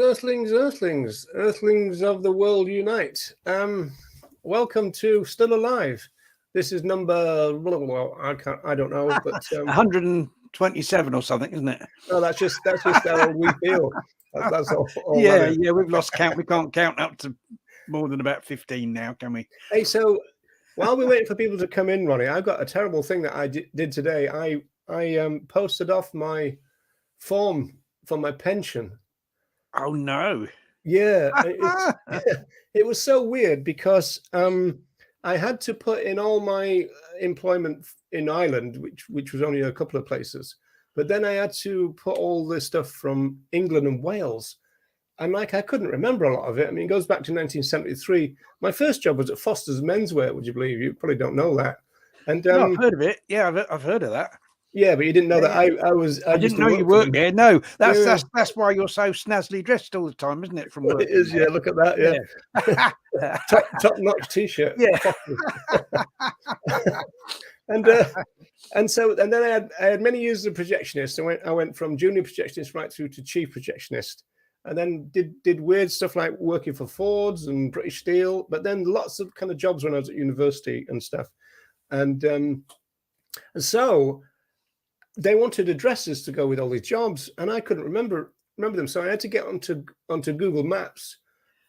Earthlings of the world unite. Welcome to Still Alive. This is number, well, I don't know, but 127 or something, isn't it? No, that's just how we feel. That's all yeah, we've lost count. We can't count up to more than about 15 now, can we? Hey, so while we're waiting for people to come in, Ronnie, I've got a terrible thing that I did today. I posted off my form for my pension. Oh no! Yeah, it was so weird because I had to put in all my employment in Ireland, which was only a couple of places, but then I had to put all this stuff from England and Wales, and I couldn't remember a lot of it. I mean, it goes back to 1973. My first job was at Foster's Menswear. Would you believe? You probably don't know that. And no, I've heard of it. Yeah, I've heard of that. Yeah, but you didn't know that I didn't know you worked there. No, that's why you're so snazzily dressed all the time, isn't it? From work. It is, yeah. Look at that, yeah. top-notch t-shirt. Yeah. and then I had many years as a projectionist. I went from junior projectionist right through to chief projectionist, and then did weird stuff like working for Fords and British Steel, but then lots of kind of jobs when I was at university and stuff, and so they wanted addresses to go with all these jobs, and I couldn't remember them. So I had to get onto Google Maps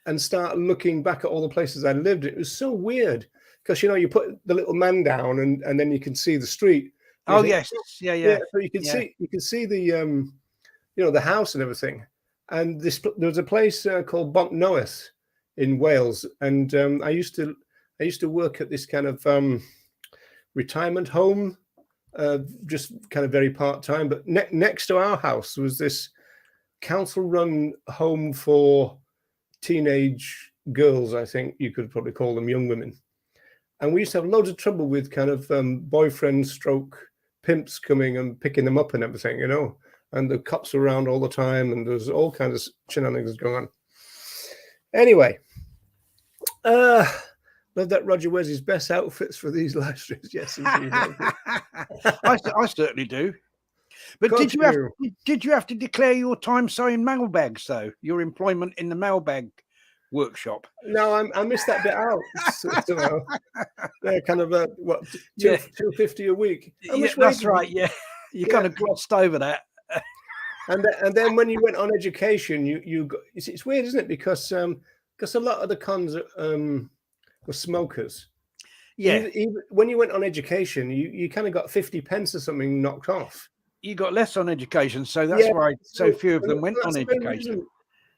and start looking back at all the places I lived. It was so weird because you put the little man down and then you can see the street. Oh yes, yeah. So you can see the the house and everything. And there was a place called Bontnoeth in Wales, and I used to work at this kind of retirement home. Just kind of very part-time, but next to our house was this council-run home for teenage girls. I think you could probably call them young women. And we used to have loads of trouble with kind of boyfriend stroke pimps coming and picking them up and everything, and the cops were around all the time, and there's all kinds of shenanigans going on. Anyway, love that Roger wears his best outfits for these live streams. Yes, indeed. I certainly do. But did you have to declare your time sewing mailbags though? Your employment in the mailbag workshop? No, I missed that bit out. They're kind of $250 a week. That's right. Yeah, you kind of glossed over that. And then when you went on education, you got, it's weird, isn't it? Because a lot of the cons were smokers. Yeah. Even when you went on education, you kind of got 50 pence or something knocked off. You got less on education, so that's why so few of them went on education.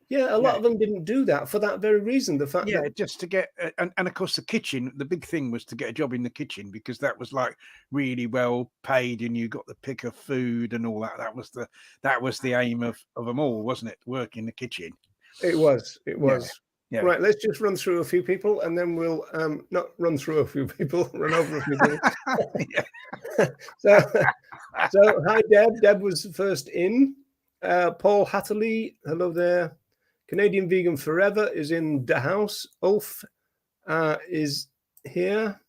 Yeah, a lot of them didn't do that for that very reason. The fact that just to get and of course the kitchen, the big thing was to get a job in the kitchen, because that was like really well paid and you got the pick of food and all that. That was the aim of them all, wasn't it? Work in the kitchen. It was. Yeah. Right, let's just run through a few people, and then we'll not run through a few people, run over a few people. So hi, Deb. Deb was first in. Paul Hatterley, hello there. Canadian Vegan Forever is in the house. Ulf is here.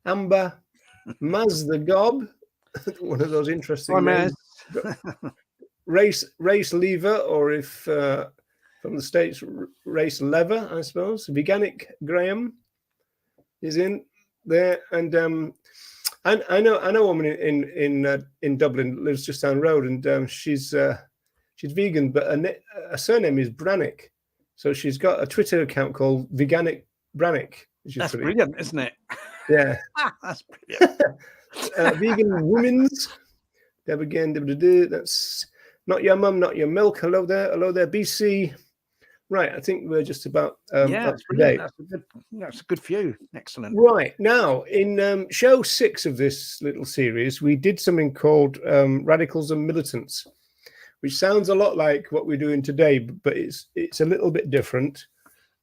Amber, Maz the Gob, one of those interesting names. Race Lever, or if from the States, Race Lever, I suppose. Veganic Graham is in there, and I know a woman in Dublin, lives just down the road, and she's vegan, but her surname is Brannick, so she's got a Twitter account called Veganic Brannick. That's brilliant, isn't it? Yeah, that's brilliant. Vegan Women's. Deb again. That's not your mum, not your milk. Hello there, BC. Right, I think we're just about up to date. That's a good view. Excellent. Right, now in show 6 of this little series, we did something called Radicals and Militants, which sounds a lot like what we're doing today, but it's a little bit different.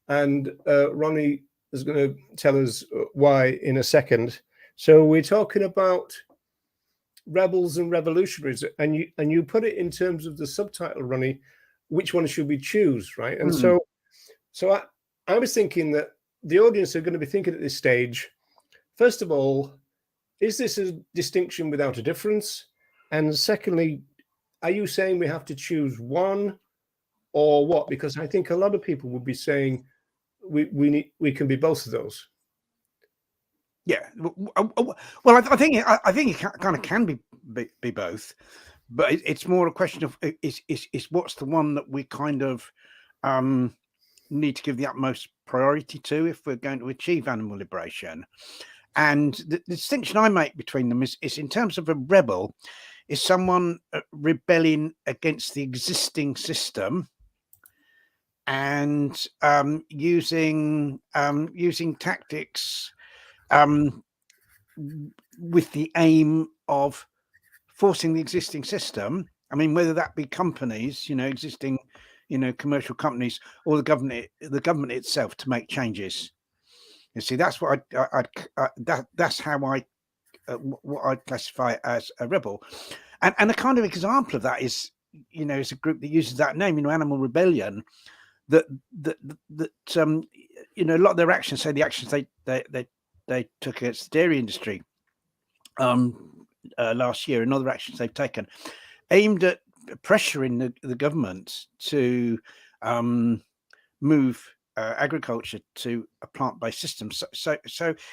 And Ronnie is going to tell us why in a second. So we're talking about rebels and revolutionaries, and you put it in terms of the subtitle, Ronnie. Which one should we choose, right? And so I was thinking that the audience are going to be thinking at this stage, first of all, is this a distinction without a difference? And secondly, are you saying we have to choose one or what? Because I think a lot of people would be saying we can be both of those. Yeah. Well, I think it kind of can be both, but it's more a question of is what's the one that we kind of need to give the utmost priority to if we're going to achieve animal liberation. And the distinction I make between them is in terms of a rebel, is someone rebelling against the existing system and using tactics with the aim of forcing the existing system. I mean, whether that be companies, existing, commercial companies, or the government itself to make changes. You see, that's what that's how what I'd classify as a rebel, and a kind of example of that is, is a group that uses that name, Animal Rebellion, that a lot of their actions, say the actions they took against the dairy industry last year, and other actions they've taken aimed at pressuring the government to move agriculture to a plant-based system. So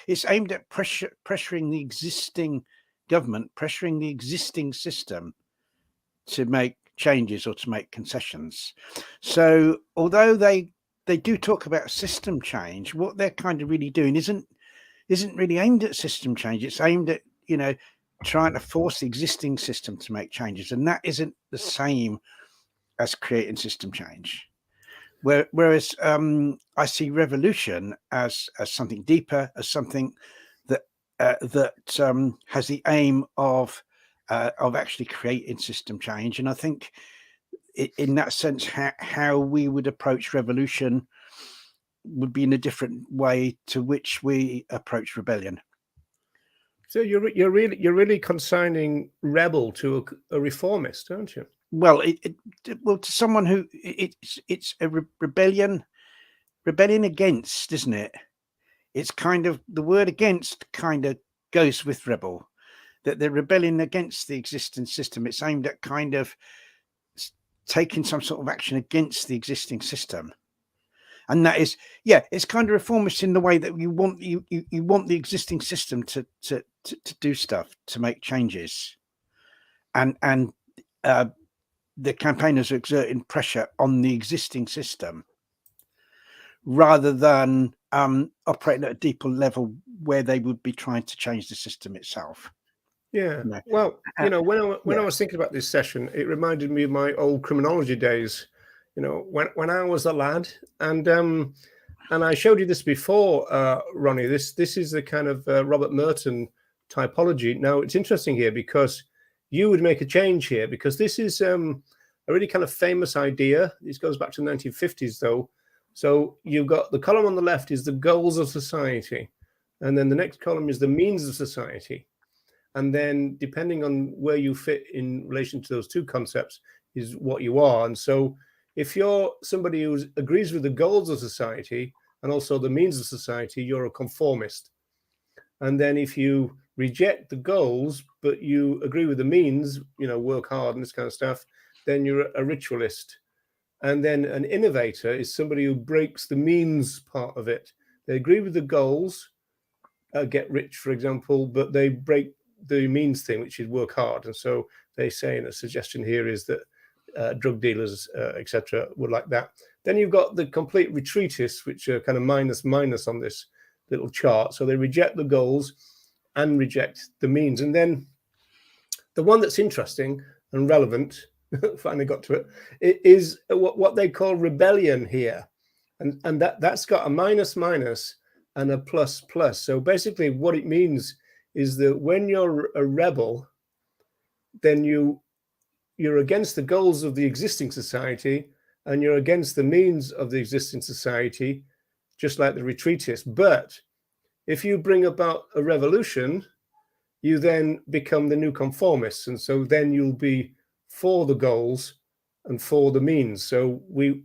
it's aimed at pressuring the existing government, pressuring the existing system to make changes or to make concessions. So although they do talk about system change, what they're kind of really doing isn't really aimed at system change. It's aimed at trying to force the existing system to make changes, and that isn't the same as creating system change. Whereas I see revolution as something deeper, as something that has the aim of actually creating system change. And I think in that sense, how we would approach revolution would be in a different way to which we approach rebellion. So you're really consigning rebel to a reformist, aren't you? Well, to someone who it's a rebellion against, isn't it? It's kind of the word against kind of goes with rebel, that they're rebelling against the existing system. It's aimed at kind of taking some sort of action against the existing system. And that is, it's kind of reformist in the way that you want the existing system to do stuff, to make changes, and the campaigners are exerting pressure on the existing system rather than operating at a deeper level where they would be trying to change the system itself. Yeah. Well, when I was thinking about this session, it reminded me of my old criminology days. When I was a lad, and I showed you this before, Ronnie. This is the kind of Robert Merton typology. Now it's interesting here because you would make a change here, because this is a really kind of famous idea. This goes back to the 1950s, though. So you've got the column on the left is the goals of society, and then the next column is the means of society. And then depending on where you fit in relation to those two concepts is what you are. And so if you're somebody who agrees with the goals of society and also the means of society, you're a conformist. And then if you reject the goals, but you agree with the means, work hard and this kind of stuff, then you're a ritualist. And then an innovator is somebody who breaks the means part of it. They agree with the goals, get rich, for example, but they break the means thing, which is work hard. And so they say, and a suggestion here is that drug dealers, etc., would like that. Then you've got the complete retreatists, which are kind of minus on this little chart. So they reject the goals and reject the means. And then the one that's interesting and relevant, finally got to it is what they call rebellion here. And that's got a minus and a plus. So basically what it means is that when you're a rebel, then you're against the goals of the existing society and you're against the means of the existing society, just like the retreatists. But if you bring about a revolution, you then become the new conformists. And so then you'll be for the goals and for the means. So we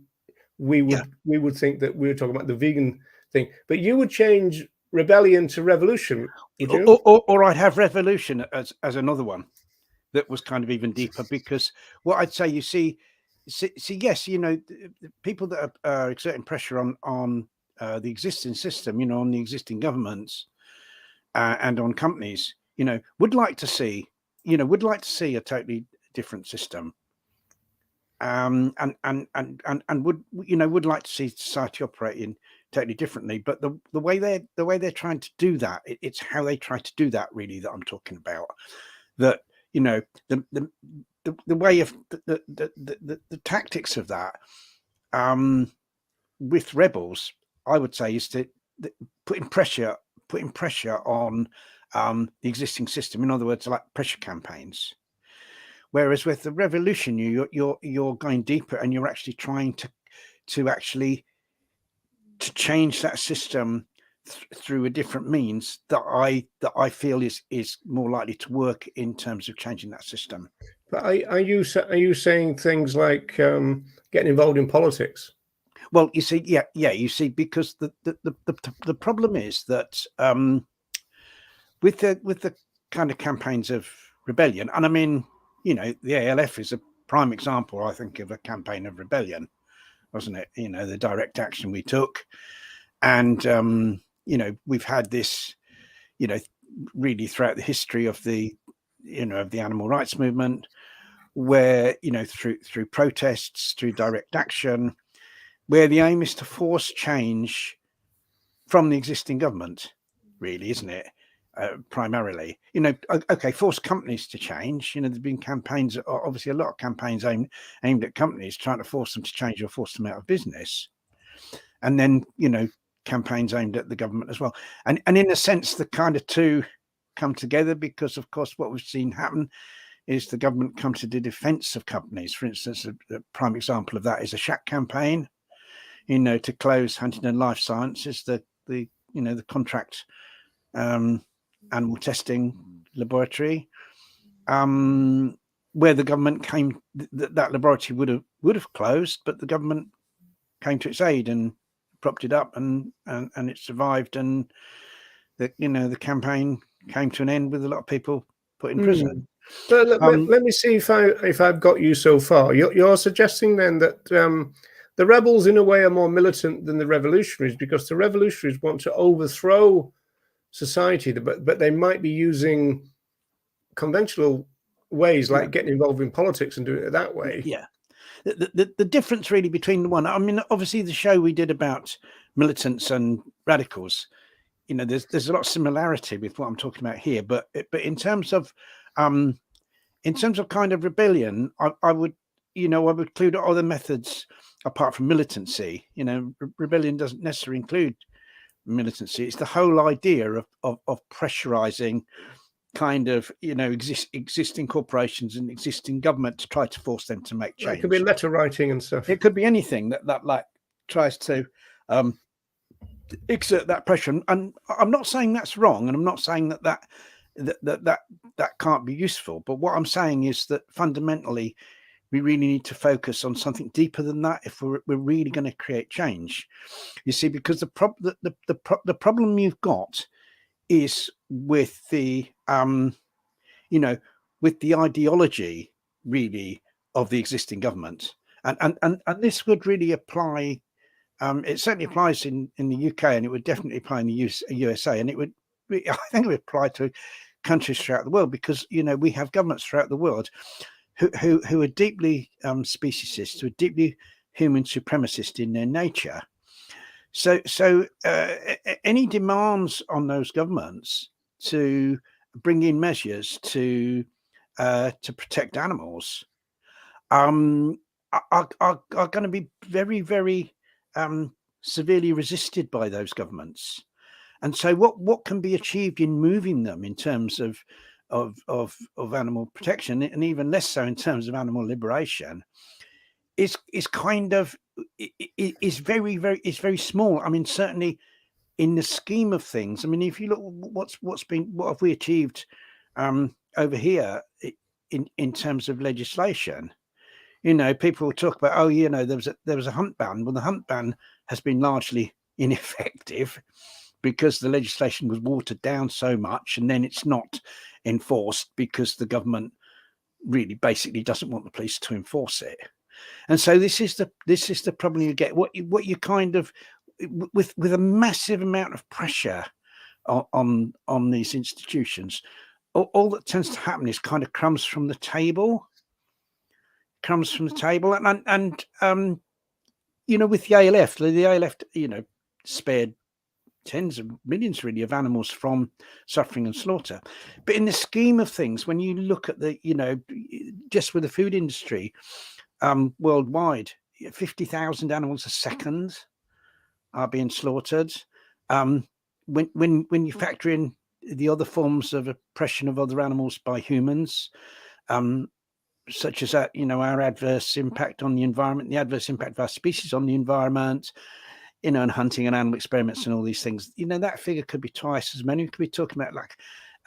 would think that we were talking about the vegan thing, but you would change rebellion to revolution, would you? Or I'd have revolution as another one that was kind of even deeper, because what I'd say, you see, yes, you know, the people that are exerting pressure on the existing system, you know, on the existing governments and on companies, you know, would like to see a totally different system, and would, you know, would like to see society operating totally differently. But the way they're trying to do that, it's how they try to do that really that I'm talking about. That, you know, the way of the tactics of that, with rebels, I would say, is to putting pressure on the existing system. In other words, like pressure campaigns. Whereas with the revolution, you're going deeper, and you're actually trying to actually change that system through a different means that I feel is more likely to work in terms of changing that system. But are you saying things like getting involved in politics? Well, you see, you see, because the problem is that with the kind of campaigns of rebellion, and I mean, you know, the ALF is a prime example, I think, of a campaign of rebellion, wasn't it? You know, the direct action we took, and you know, we've had this, you know, really throughout the history of the, you know, of the animal rights movement, where, you know, through protests, through direct action, where the aim is to force change from the existing government, really, isn't it? Primarily, you know, okay, force companies to change. You know, there's been campaigns, obviously a lot of campaigns aimed at companies, trying to force them to change or force them out of business. And then, you know, campaigns aimed at the government as well. And in a sense, the kind of two come together, because, of course, what we've seen happen is the government come to the defense of companies. For instance, a prime example of that is a shack campaign, you know, to close Huntingdon Life Sciences, the you know, the contract animal testing laboratory, where the government came, that laboratory would have closed, but the government came to its aid and propped it up, and it survived, and the, you know, the campaign came to an end with a lot of people put in prison. So let me see if I've got you so far. You're suggesting then that the rebels, in a way, are more militant than the revolutionaries, because the revolutionaries want to overthrow society, but they might be using conventional ways, like getting involved in politics and doing it that way. Yeah. The difference really between the one, I mean, obviously the show we did about militants and radicals, you know, there's a lot of similarity with what I'm talking about here, but in terms of kind of rebellion, I would, you know, I would include other methods apart from militancy. You know, rebellion doesn't necessarily include militancy. It's the whole idea of pressurizing kind of, you know, existing corporations and existing government to try to force them to make change. It could be letter writing and stuff. It could be anything that like tries to exert that pressure. And I'm not saying that's wrong, and I'm not saying that can't be useful. But what I'm saying is that fundamentally, we really need to focus on something deeper than that if we're really going to create change. You see, because the problem you've got is with the you know, with the ideology really of the existing government, and this would really apply. It certainly applies in the UK, and it would definitely apply in the USA, and it would, I think, it would apply to countries throughout the world, because, you know, we have governments throughout the world who are deeply speciesist, who are deeply human supremacist in their nature. So any demands on those governments to bring in measures to protect animals are going to be very, very severely resisted by those governments. And so what can be achieved in moving them in terms of animal protection, and even less so in terms of animal liberation, is kind of is very small. I mean, certainly in the scheme of things. I mean, if you look what have we achieved over here in terms of legislation? You know, people talk about, oh, you know, there was a hunt ban. Well, the hunt ban has been largely ineffective because the legislation was watered down so much, and then it's not enforced because the government really basically doesn't want the police to enforce it. And so this is the problem you get. What you kind of, with a massive amount of pressure on these institutions, all that tends to happen is kind of crumbs from the table. And you know, with the ALF, you know, spared tens of millions really of animals from suffering and slaughter. But in the scheme of things, when you look at the, you know, just with the food industry, worldwide, 50,000 animals a second are being slaughtered. When you factor in the other forms of oppression of other animals by humans, such as that, you know, our adverse impact on the environment, the adverse impact of our species on the environment, you know, and hunting and animal experiments and all these things, you know, that figure could be twice as many. We could be talking about like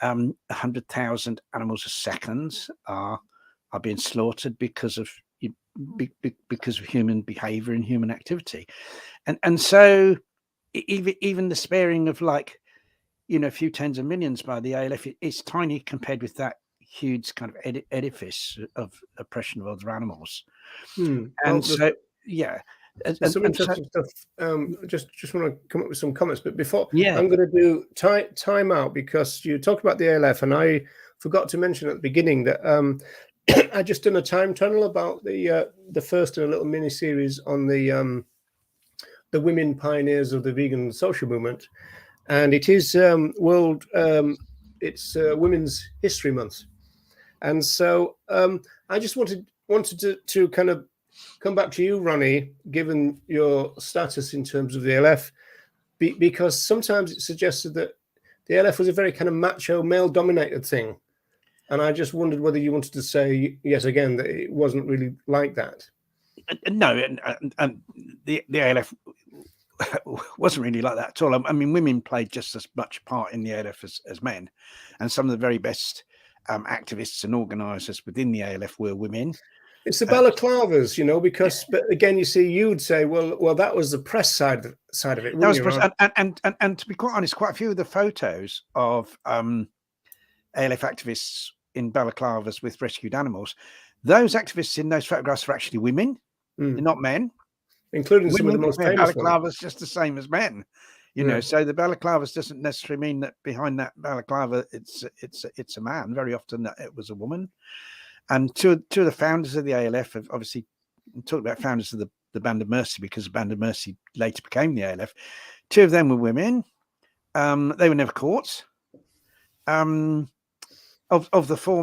100,000 animals a second are being slaughtered because of human behavior and human activity. And so even the sparing of, like, you know, a few tens of millions by the ALF is tiny compared with that huge kind of edifice of oppression of other animals. And Well, so, yeah. some interesting stuff. Just want to come up with some comments, but before, Yeah. I'm going to do time out, because you talked about the ALF, and I forgot to mention at the beginning that I just done a time tunnel about the first in a little mini series on the women pioneers of the vegan social movement, and it is it's Women's History Month, and so I just wanted to kind of come back to you, Ronnie, given your status in terms of the ALF, because sometimes it's suggested that the ALF was a very kind of macho, male-dominated thing. And I just wondered whether you wanted to say, yet again, that it wasn't really like that. No, and the ALF wasn't really like that at all. I mean, women played just as much part in the ALF as men. And some of the very best activists and organisers within the ALF were women. It's the balaclavas, you know, because, but again, you see, you'd say, well, that was the press side of it, wouldn't you? And to be quite honest, quite a few of the photos of ALF activists in balaclavas with rescued animals, those activists in those photographs are actually women, they're not men, including some of the most famous balaclavas ones. Just the same as men, you know. So the balaclavas doesn't necessarily mean that behind that balaclava it's a man. Very often it was a woman. And two of the founders of the ALF have obviously talked about founders of the Band of Mercy, because the Band of Mercy later became the ALF. Two of them were women. They were never caught. Of the four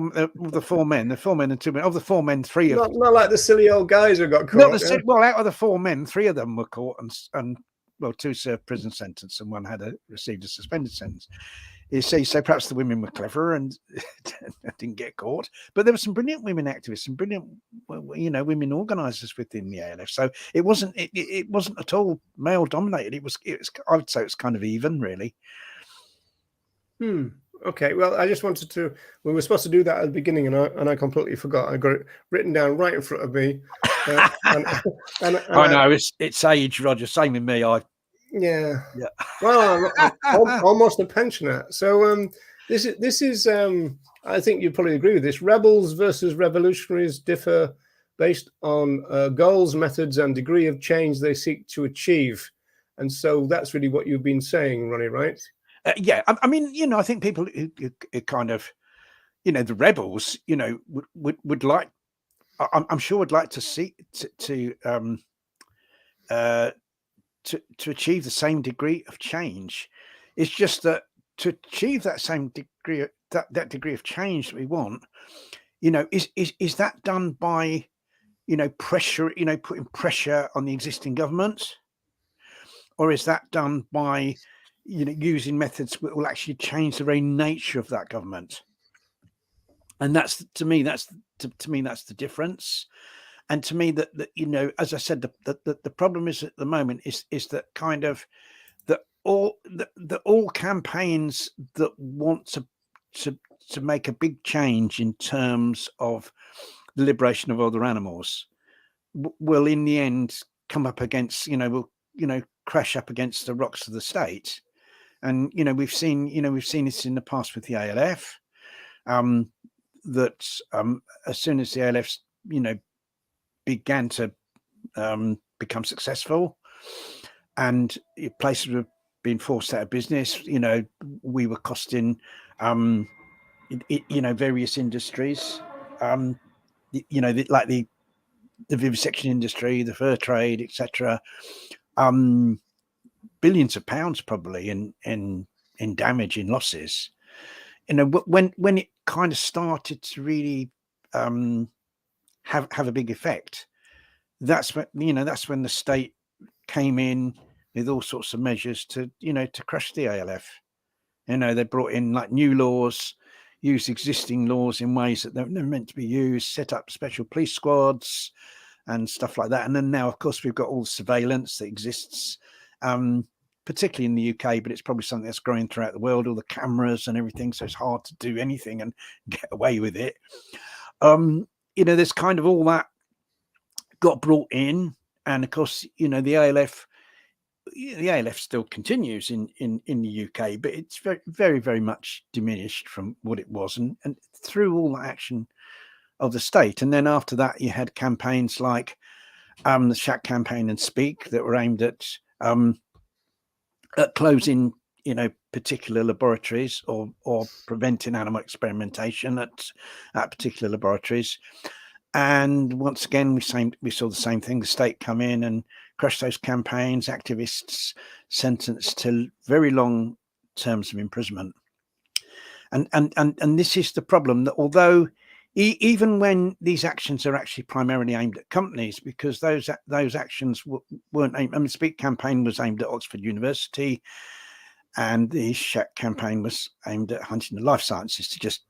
men and two men. Of the four men, three of them. Not like the silly old guys who got caught. Well, out of the four men, three of them were caught, and well, two served prison sentence, and one received a suspended sentence. You see, so perhaps the women were clever and didn't get caught. But there were some brilliant women activists and brilliant, you know, women organisers within the ALF. So it wasn't at all male dominated. It was I would say it's kind of even, really. Okay, well, I just wanted to. We were supposed to do that at the beginning, and I completely forgot. I got it written down right in front of me. I know it's age, Roger. Same with me. Yeah. Well, I'm almost a pensioner. So this is I think you probably agree with this. Rebels versus revolutionaries differ based on goals, methods, and degree of change they seek to achieve. And so that's really what you've been saying, Ronnie, right? Yeah, I mean, you know, I think people who kind of, you know, the rebels, you know, would like, I'm sure would like to see to achieve the same degree of change. It's just that to achieve that same degree, that degree of change that we want, you know, is that done by, you know, pressure, you know, putting pressure on the existing governments, or is that done by, you know, using methods that will actually change the very nature of that government? And that's, to me, that's the difference. And to me, that you know, as I said, the problem is at the moment is that kind of that all campaigns that want to make a big change in terms of the liberation of other animals will in the end come up against, you know, will, you know, crash up against the rocks of the state. And, you know, we've seen this in the past with the ALF, that as soon as the ALF, you know, began to become successful, and places were being forced out of business. You know, we were costing, you know, various industries, you know, like the vivisection industry, the fur trade, etc. Billions of pounds probably in damage, in losses. You know, when it kind of started to really have a big effect, that's when, you know, that's when the state came in with all sorts of measures to, you know, to crush the ALF. You know, they brought in like new laws, used existing laws in ways that they're never meant to be used, set up special police squads and stuff like that. And then now, of course, we've got all the surveillance that exists, particularly in the UK, but it's probably something that's growing throughout the world, all the cameras and everything. So it's hard to do anything and get away with it. You know, there's kind of all that got brought in. And of course, you know, the ALF still continues in the UK, but it's very, very, very much diminished from what it was. And through all the action of the state. And then after that, you had campaigns like the Shack campaign and Speak that were aimed at closing, you know, particular laboratories or preventing animal experimentation at particular laboratories. And once again, we saw the same thing. The state come in and crush those campaigns, activists sentenced to very long terms of imprisonment. And this is the problem, that although even when these actions are actually primarily aimed at companies, because those actions weren't aimed. I mean, the Speak campaign was aimed at Oxford University, and the Shack campaign was aimed at Huntington Life Sciences, to just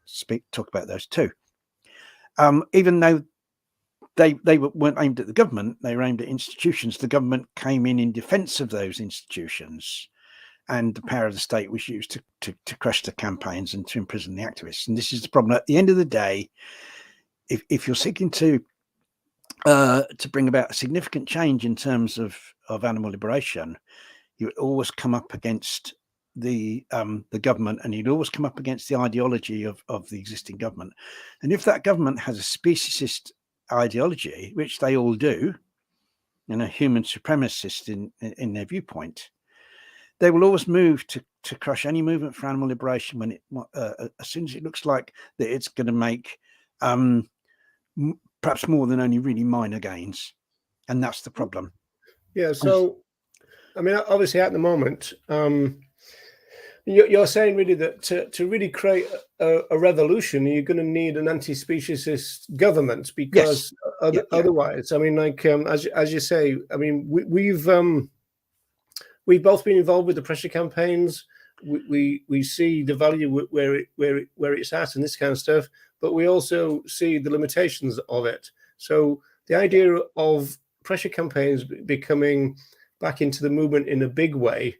talk about those two. Even though they weren't aimed at the government, they were aimed at institutions. The government came in defence of those institutions, and the power of the state was used to crush the campaigns and to imprison the activists. And this is the problem. At the end of the day, if you're seeking to bring about a significant change in terms of animal liberation, you would always come up against the government, and you'd always come up against the ideology of the existing government. And if that government has a speciesist ideology, which they all do, and a human supremacist in their viewpoint, they will always move to crush any movement for animal liberation when as soon as it looks like that it's going to make perhaps more than only really minor gains. And that's the problem. Yeah. So, I mean, obviously at the moment, you're saying really that to really create a revolution, you're going to need an anti-speciesist government, because Yes. Otherwise, I mean, like as you say, I mean, we've both been involved with the pressure campaigns. We see the value where it's at and this kind of stuff, but we also see the limitations of it. So the idea of pressure campaigns becoming back into the movement in a big way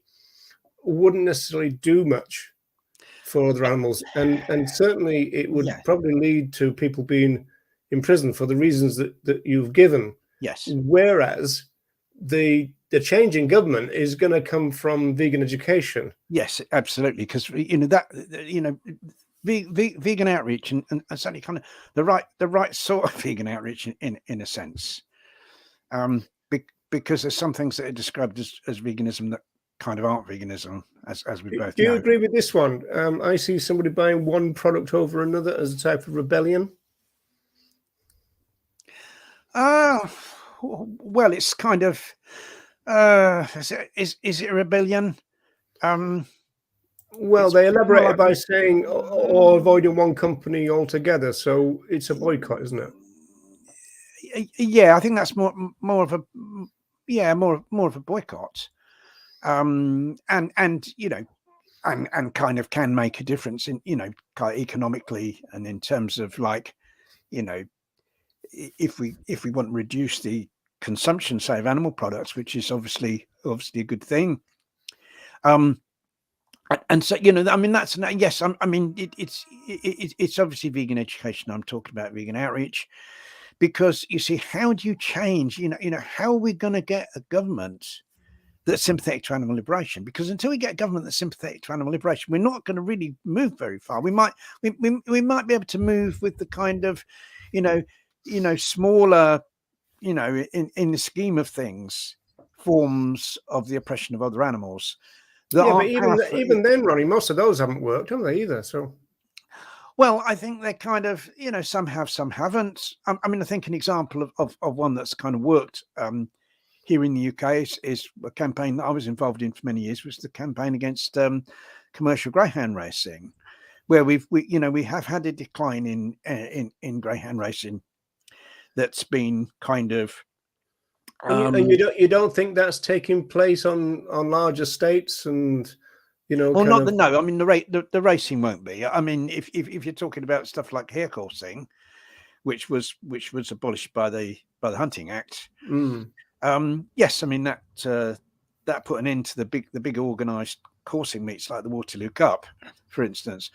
wouldn't necessarily do much for other animals, and certainly it would probably lead to people being imprisoned for the reasons that you've given. Yes. Whereas the change in government is going to come from vegan education. Yes, absolutely, because vegan outreach and certainly kind of the right sort of vegan outreach in a sense, because there's some things that are described as veganism that kind of aren't veganism, as we both know. Do you agree with this one? I see somebody buying one product over another as a type of rebellion. Well, it's kind of is it a rebellion? Well, they elaborate it by saying or avoiding one company altogether, so it's a boycott, isn't it? Yeah, I think that's more of a more of a boycott, and you know, and kind of can make a difference in, you know, kind of economically, and in terms of, like, you know, if we want to reduce the consumption, say, of animal products, which is obviously a good thing. And so, you know, I mean, that's, yes, I mean, it's obviously vegan education. I'm talking about vegan outreach, because you see, how do you change, you know, how are we going to get a government that's sympathetic to animal liberation? Because until we get a government that's sympathetic to animal liberation, we're not going to really move very far. We might be able to move with the kind of, you know, smaller you know, in the scheme of things, forms of the oppression of other animals that Yeah, but aren't powerful. even then, Ronnie, most of those haven't worked, have they either? So Well, I think they're kind of, you know, some have, some haven't. I mean, I think an example of one that's kind of worked here in the UK is a campaign that I was involved in for many years, was the campaign against commercial greyhound racing, where we have had a decline in greyhound racing that's been kind of. and you don't think that's taking place on large estates and, you know, Well, kind not of. the no. I mean, the racing won't be. I mean, if you're talking about stuff like hare coursing, which was abolished by the Hunting Act. Mm. Yes, I mean that put an end to the big organised coursing meets like the Waterloo Cup, for instance.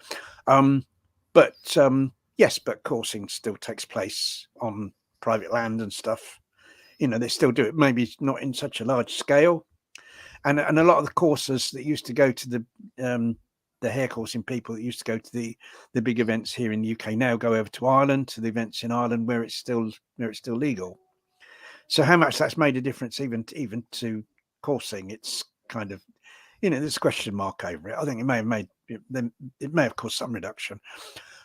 But yes, but coursing still takes place on private land and stuff. You know, they still do it, maybe not in such a large scale. And a lot of the coursers that used to go to the hare coursing people that used to go to the big events here in the UK now go over to Ireland, to the events in Ireland where it's still legal. So how much that's made a difference even to coursing, it's kind of, you know, there's a question mark over it. I think it may have made it may have caused some reduction.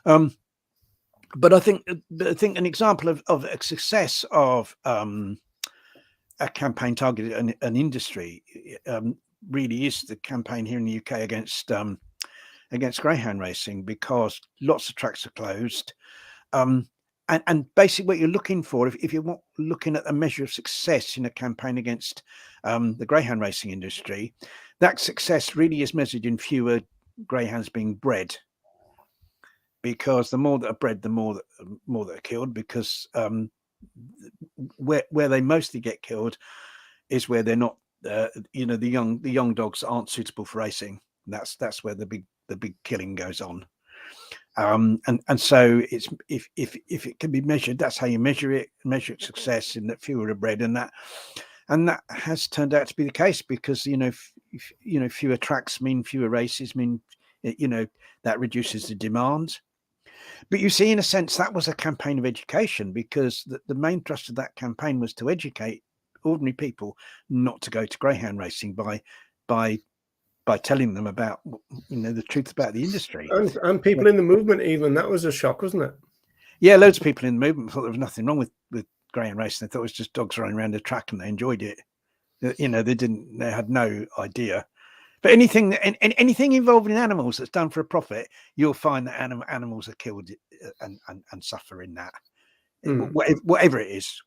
But I think an example of a success of a campaign targeted an industry really is the campaign here in the UK against greyhound racing, because lots of tracks are closed. And basically what you're looking for, if you're looking at a measure of success in a campaign against the greyhound racing industry, that success really is measured in fewer greyhounds being bred, because the more that are bred, the more that are killed, because where they mostly get killed is where they're not, you know, the young dogs aren't suitable for racing. That's where the big killing goes on. And so it's if it can be measured, that's how you measure success, in that fewer are bred, and that has turned out to be the case, because you know fewer tracks mean fewer races, mean, you know, that reduces the demand. But you see, in a sense, that was a campaign of education, because the main thrust of that campaign was to educate ordinary people not to go to greyhound racing by telling them about, you know, the truth about the industry. And people in the movement, even, that was a shock, wasn't it? Yeah, loads of people in the movement thought there was nothing wrong with greyhound racing. They thought it was just dogs running around the track, and they enjoyed it. You know, they had no idea. But anything involving animals that's done for a profit, you'll find that animals are killed and suffer in that, whatever it is.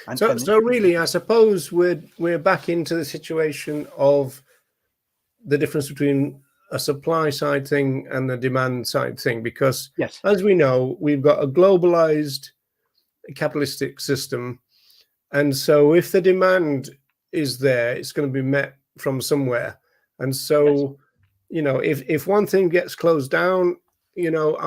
And so really, I suppose we're back into the situation of the difference between a supply side thing and the demand side thing, because yes, as we know, we've got a globalized capitalistic system, and so if the demand is there, it's going to be met from somewhere. And so, yes, you know, if one thing gets closed down, you know,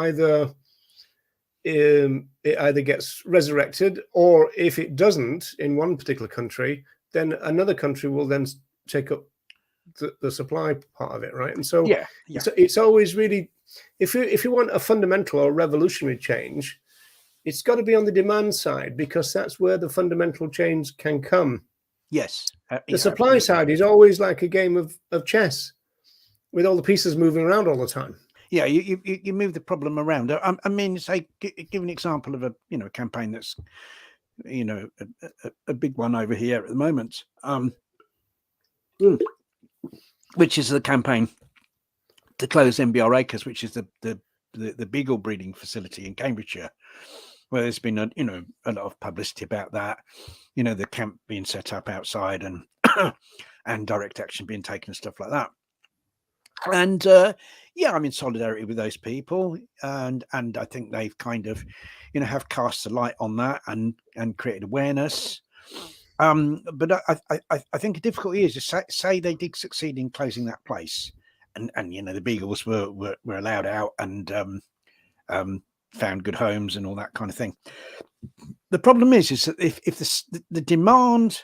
it either gets resurrected, or if it doesn't in one particular country, then another country will then take up the supply part of it, right? And so yeah. It's always really, if you want a fundamental or revolutionary change, it's got to be on the demand side, because that's where the fundamental change can come. Yes. The supply side is always like a game of chess, with all the pieces moving around all the time. Yeah, you move the problem around. I mean, say, give an example of a campaign that's, you know, a big one over here at the moment, which is the campaign to close MBR Acres, which is the beagle breeding facility in Cambridgeshire, where there's been a lot of publicity about that, you know, the camp being set up outside and and direct action being taken and stuff like that. And yeah, I'm in solidarity with those people, and I think they've kind of, you know, have cast a light on that and created awareness. But I think the difficulty is to say they did succeed in closing that place, and you know, the beagles were allowed out and found good homes and all that kind of thing. The problem is that if the demand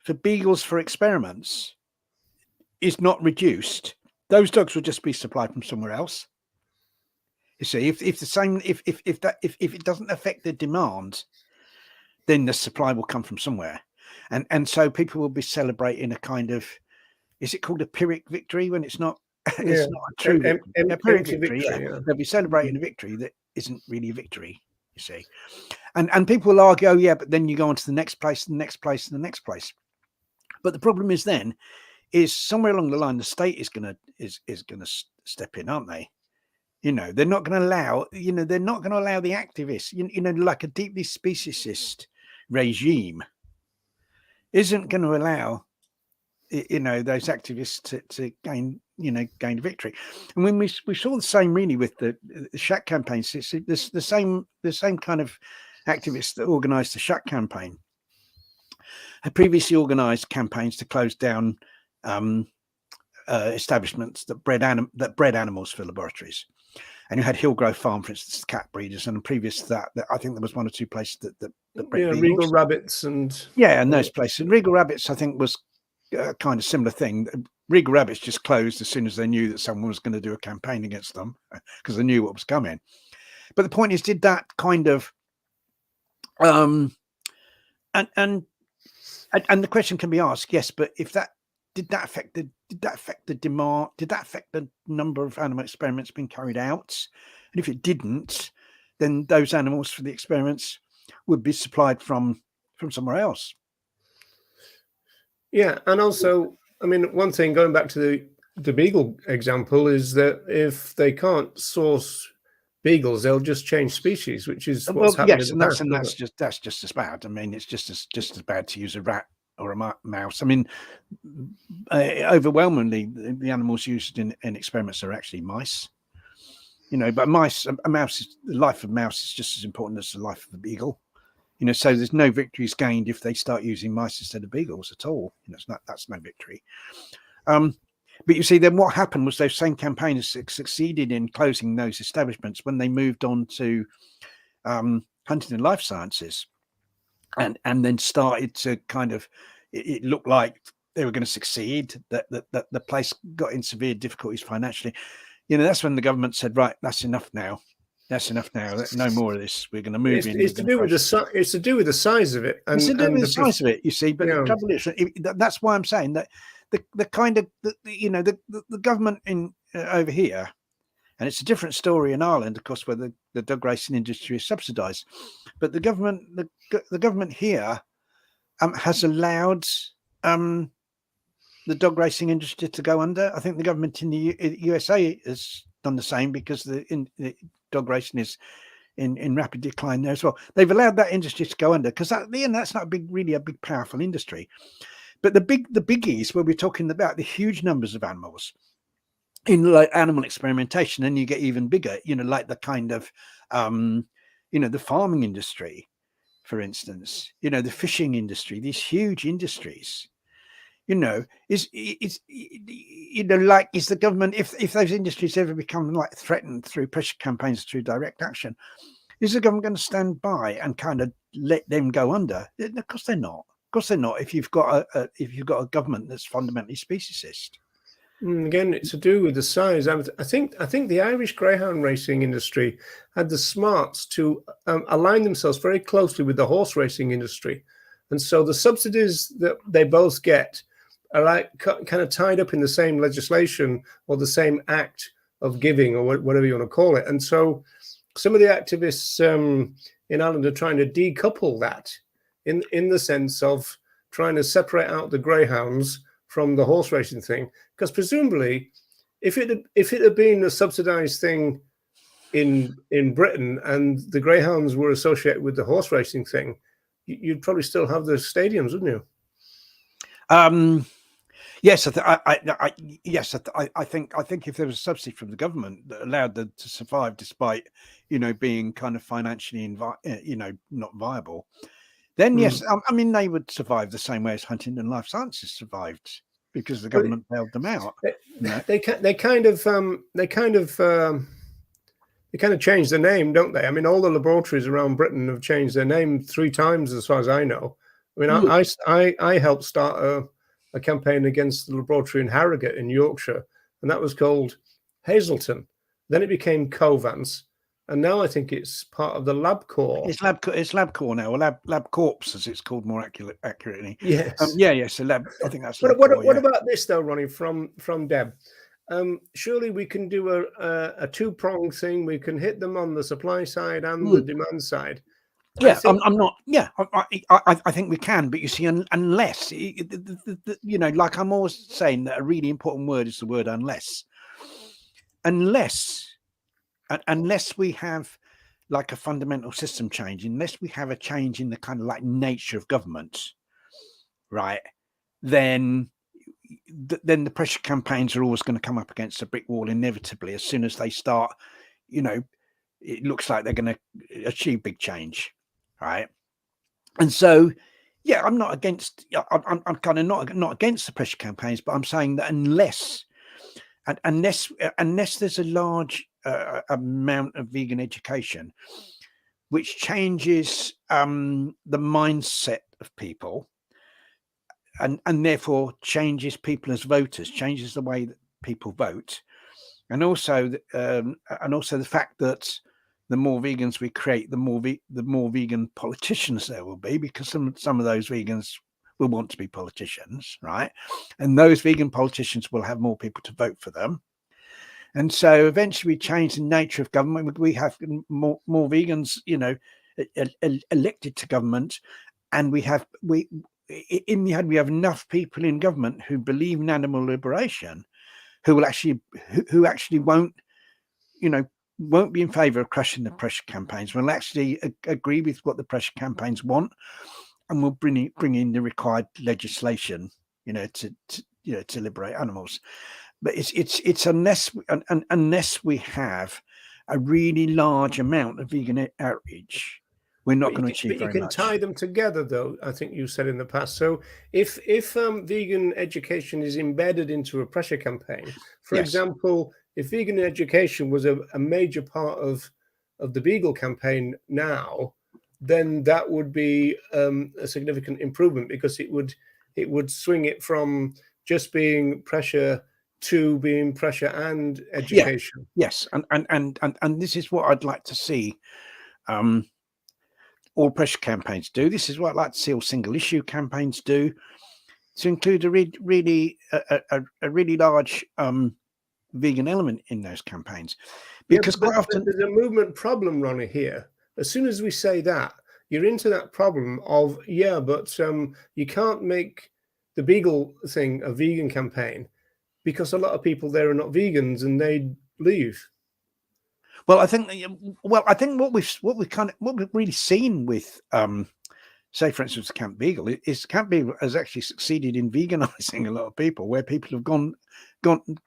for beagles for experiments is not reduced, those dogs will just be supplied from somewhere else. You see, if it doesn't affect the demand, then the supply will come from somewhere, and so people will be celebrating a kind of, is it called a Pyrrhic victory when it's not? It's not a true victory. A Pyrrhic victory. Yeah. They'll be celebrating a victory that isn't really a victory. You see, and people will argue, oh yeah, but then you go on to the next place, the next place, and the next place. But the problem is then is somewhere along the line the state is gonna step in, aren't they? You know, they're not going to allow, they're not going to allow the activists, like a deeply speciesist regime isn't going to allow, those activists to gain, gain victory. And when we saw the same really with the Shack campaigns, it's the same kind of activists that organised the Shack campaign had previously organised campaigns to close down establishments that bred animals for laboratories. And you had Hillgrove Farm, for instance, cat breeders, and previous to that, I think there was one or two places that bred Regal Rabbits and those places. And Regal Rabbits, I think, was a kind of similar thing. Regal Rabbits just closed as soon as they knew that someone was going to do a campaign against them because they knew what was coming. But the point is, did that kind of and the question can be asked, yes, but if that did that affect the demand? Did that affect the number of animal experiments being carried out? And if it didn't, then those animals for the experiments would be supplied from somewhere else. Yeah, and also, I mean, one thing going back to the beagle example is that if they can't source beagles, they'll just change species, which is what's happening. Yes, and that's just as bad. I mean, it's just as bad to use a rat or a mouse. I mean, overwhelmingly, the animals used in experiments are actually mice. But the life of mouse is just as important as the life of a beagle. So there's no victories gained if they start using mice instead of beagles at all. That's no victory. But you see, then what happened was those same campaigners succeeded in closing those establishments when they moved on to hunting and life sciences. And then started to kind of, it looked like they were going to succeed, that the place got in severe difficulties financially. That's when the government said, right, that's enough now. No more of this. We're going to move in. It's to do with the size of it. It's to do with the size of it, you see. But the trouble is, that's why I'm saying that the kind of, the government in over here, and it's a different story in Ireland, of course, where the dog racing industry is subsidised. But the government here has allowed the dog racing industry to go under. I think the government in the USA has done the same because the dog racing is in rapid decline there as well. They've allowed that industry to go under because that's not really a big, powerful industry. But the biggies where we're talking about the huge numbers of animals in like animal experimentation, and you get even bigger, like the kind of, the farming industry, for instance, the fishing industry, these huge industries, is the government, if those industries ever become like threatened through pressure campaigns, through direct action, is the government going to stand by and kind of let them go under? Of course they're not. Of course they're not. If you've got a government that's fundamentally speciesist. Again, it's to do with the size. I think the Irish greyhound racing industry had the smarts to align themselves very closely with the horse racing industry, and so the subsidies that they both get are like kind of tied up in the same legislation or the same act of giving or whatever you want to call it. And so some of the activists in Ireland are trying to decouple that in the sense of trying to separate out the greyhounds from the horse racing thing, because presumably if it had been a subsidized thing in Britain and the greyhounds were associated with the horse racing thing, you'd probably still have the stadiums, wouldn't you? Yes, I think if there was a subsidy from the government that allowed them to survive despite being kind of financially not viable, then yes, I mean they would survive the same way as hunting and life sciences survived because the government bailed them out. They kind of changed the name, don't they? I mean, all the laboratories around Britain have changed their name 3 times, as far as I know. I mean, I helped start a campaign against the laboratory in Harrogate in Yorkshire, and that was called Hazelton. Then it became Covance. and now I think it's part of the Lab Corps. It's Lab Corps now, or Lab Corps, as it's called more accurately. Yes. Yeah. So Lab, I think that's What Lab Corps. what about this though, Ronnie, from Deb? Surely we can do a two-pronged thing. We can hit them on the supply side and the demand side. Yeah, I'm not. Yeah, I think we can, but you see, unless you know, like I'm always saying, that a really important word is the word unless. Unless we have like a fundamental system change, unless we have a change in the kind of like nature of government, right? Then the pressure campaigns are always going to come up against a brick wall inevitably as soon as they start. You know, it looks like they're going to achieve big change, right? And so, yeah, I'm not against. I'm kind of not against the pressure campaigns, but I'm saying that unless there's a large amount of vegan education, which changes the mindset of people, and therefore changes people as voters, changes the way that people vote, and also the fact that the more vegans we create, the more vegan politicians there will be, because some of those vegans will want to be politicians, right? And those vegan politicians will have more people to vote for them. And so eventually we change the nature of government. We have more vegans, you know, elected to government, and in the end we have enough people in government who believe in animal liberation, who actually won't be in favor of crushing the pressure campaigns, will actually agree with what the pressure campaigns want, and will bring in the required legislation, you know, to liberate animals. But it's unless we have a really large amount of vegan outreach, we're not going to achieve very much. But you can tie them together, though. I think you said in the past. So if vegan education is embedded into a pressure campaign, for example, if vegan education was a major part of the Beagle campaign now, then that would be a significant improvement, because it would swing it from just being pressure to being pressure and education. Yes, and this is what I'd like to see all pressure campaigns do. This is what I'd like to see all single issue campaigns do, to include a really large vegan element in those campaigns. Because quite often there's a movement problem, Ronnie, here. As soon as we say that, you're into that problem of, but you can't make the Beagle thing a vegan campaign, because a lot of people there are not vegans and they leave. Well, I think what we've really seen with say, for instance, Camp Beagle is Camp Beagle has actually succeeded in veganizing a lot of people, where people have gone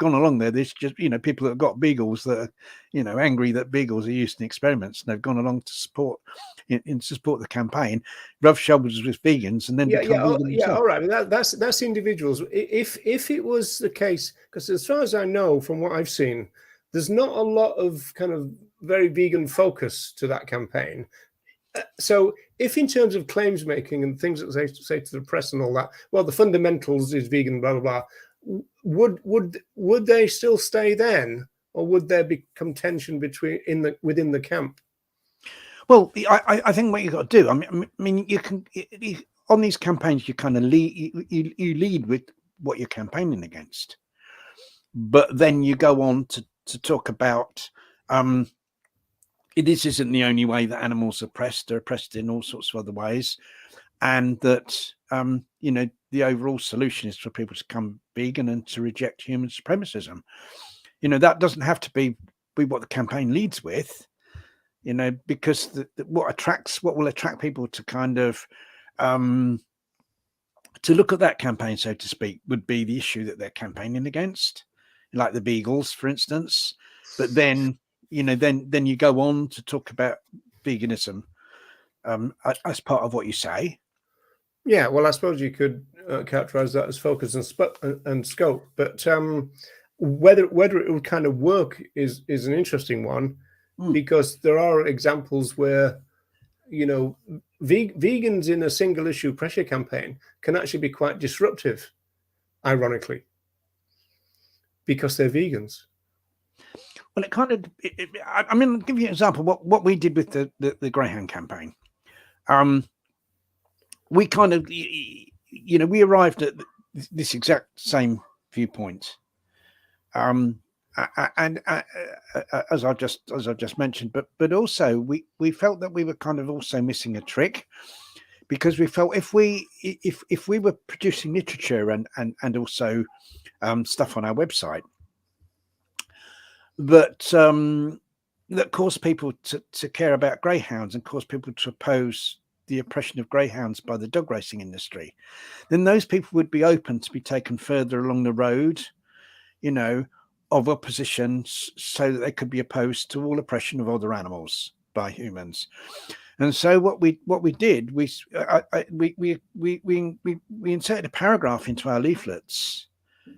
along there. There's just, you know, people that have got beagles that are, you know, angry that beagles are used in experiments, and they've gone along to support the campaign, rub shoulders with vegans, and then become vegan. All right. That's individuals. If it was the case, because as far as I know, from what I've seen, there's not a lot of kind of very vegan focus to that campaign. So if in terms of claims making and things that they say to the press and all that, well, the fundamentals is vegan, blah, blah, blah, would they still stay then, or would there become tension within the camp? Well, I think what you've got to do, I mean, you can, on these campaigns, you kind of you lead with what you're campaigning against, but then you go on to talk about this isn't the only way that animals are oppressed. They're oppressed in all sorts of other ways, and that you know, the overall solution is for people to become vegan and to reject human supremacism. You know, that doesn't have to be what the campaign leads with, you know, because what will attract people to kind of to look at that campaign, so to speak, would be the issue that they're campaigning against, like the Beagles, for instance. But then, you know, then you go on to talk about veganism as part of what you say. Yeah, well, I suppose you could characterize that as focus and scope, but whether it would kind of work is an interesting one, because there are examples where, you know, vegans in a single issue pressure campaign can actually be quite disruptive, ironically, because they're vegans. Well, it kind of. I mean, I'll give you an example. What we did with the Greyhound campaign. We kind of, we arrived at this exact same viewpoint. And as I just mentioned, but also we felt that we were kind of also missing a trick, because we felt if we were producing literature and also stuff on our website that caused people to care about greyhounds and caused people to oppose the oppression of greyhounds by the dog racing industry, then those people would be open to be taken further along the road, of opposition, so that they could be opposed to all oppression of other animals by humans. And so what we did, we inserted a paragraph into our leaflets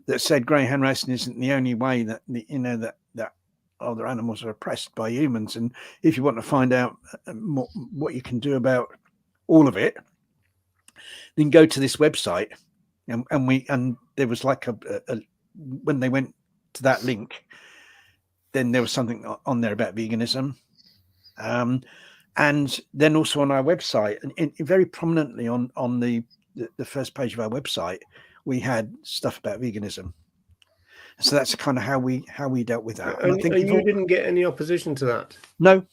that said greyhound racing isn't the only way that that other animals are oppressed by humans, and if you want to find out what you can do about all of it, then go to this website. And there was like a when they went to that link, then there was something on there about veganism, and then also on our website, and very prominently on the first page of our website, we had stuff about veganism. So that's kind of how we dealt with that. And I think you didn't get any opposition to that. No,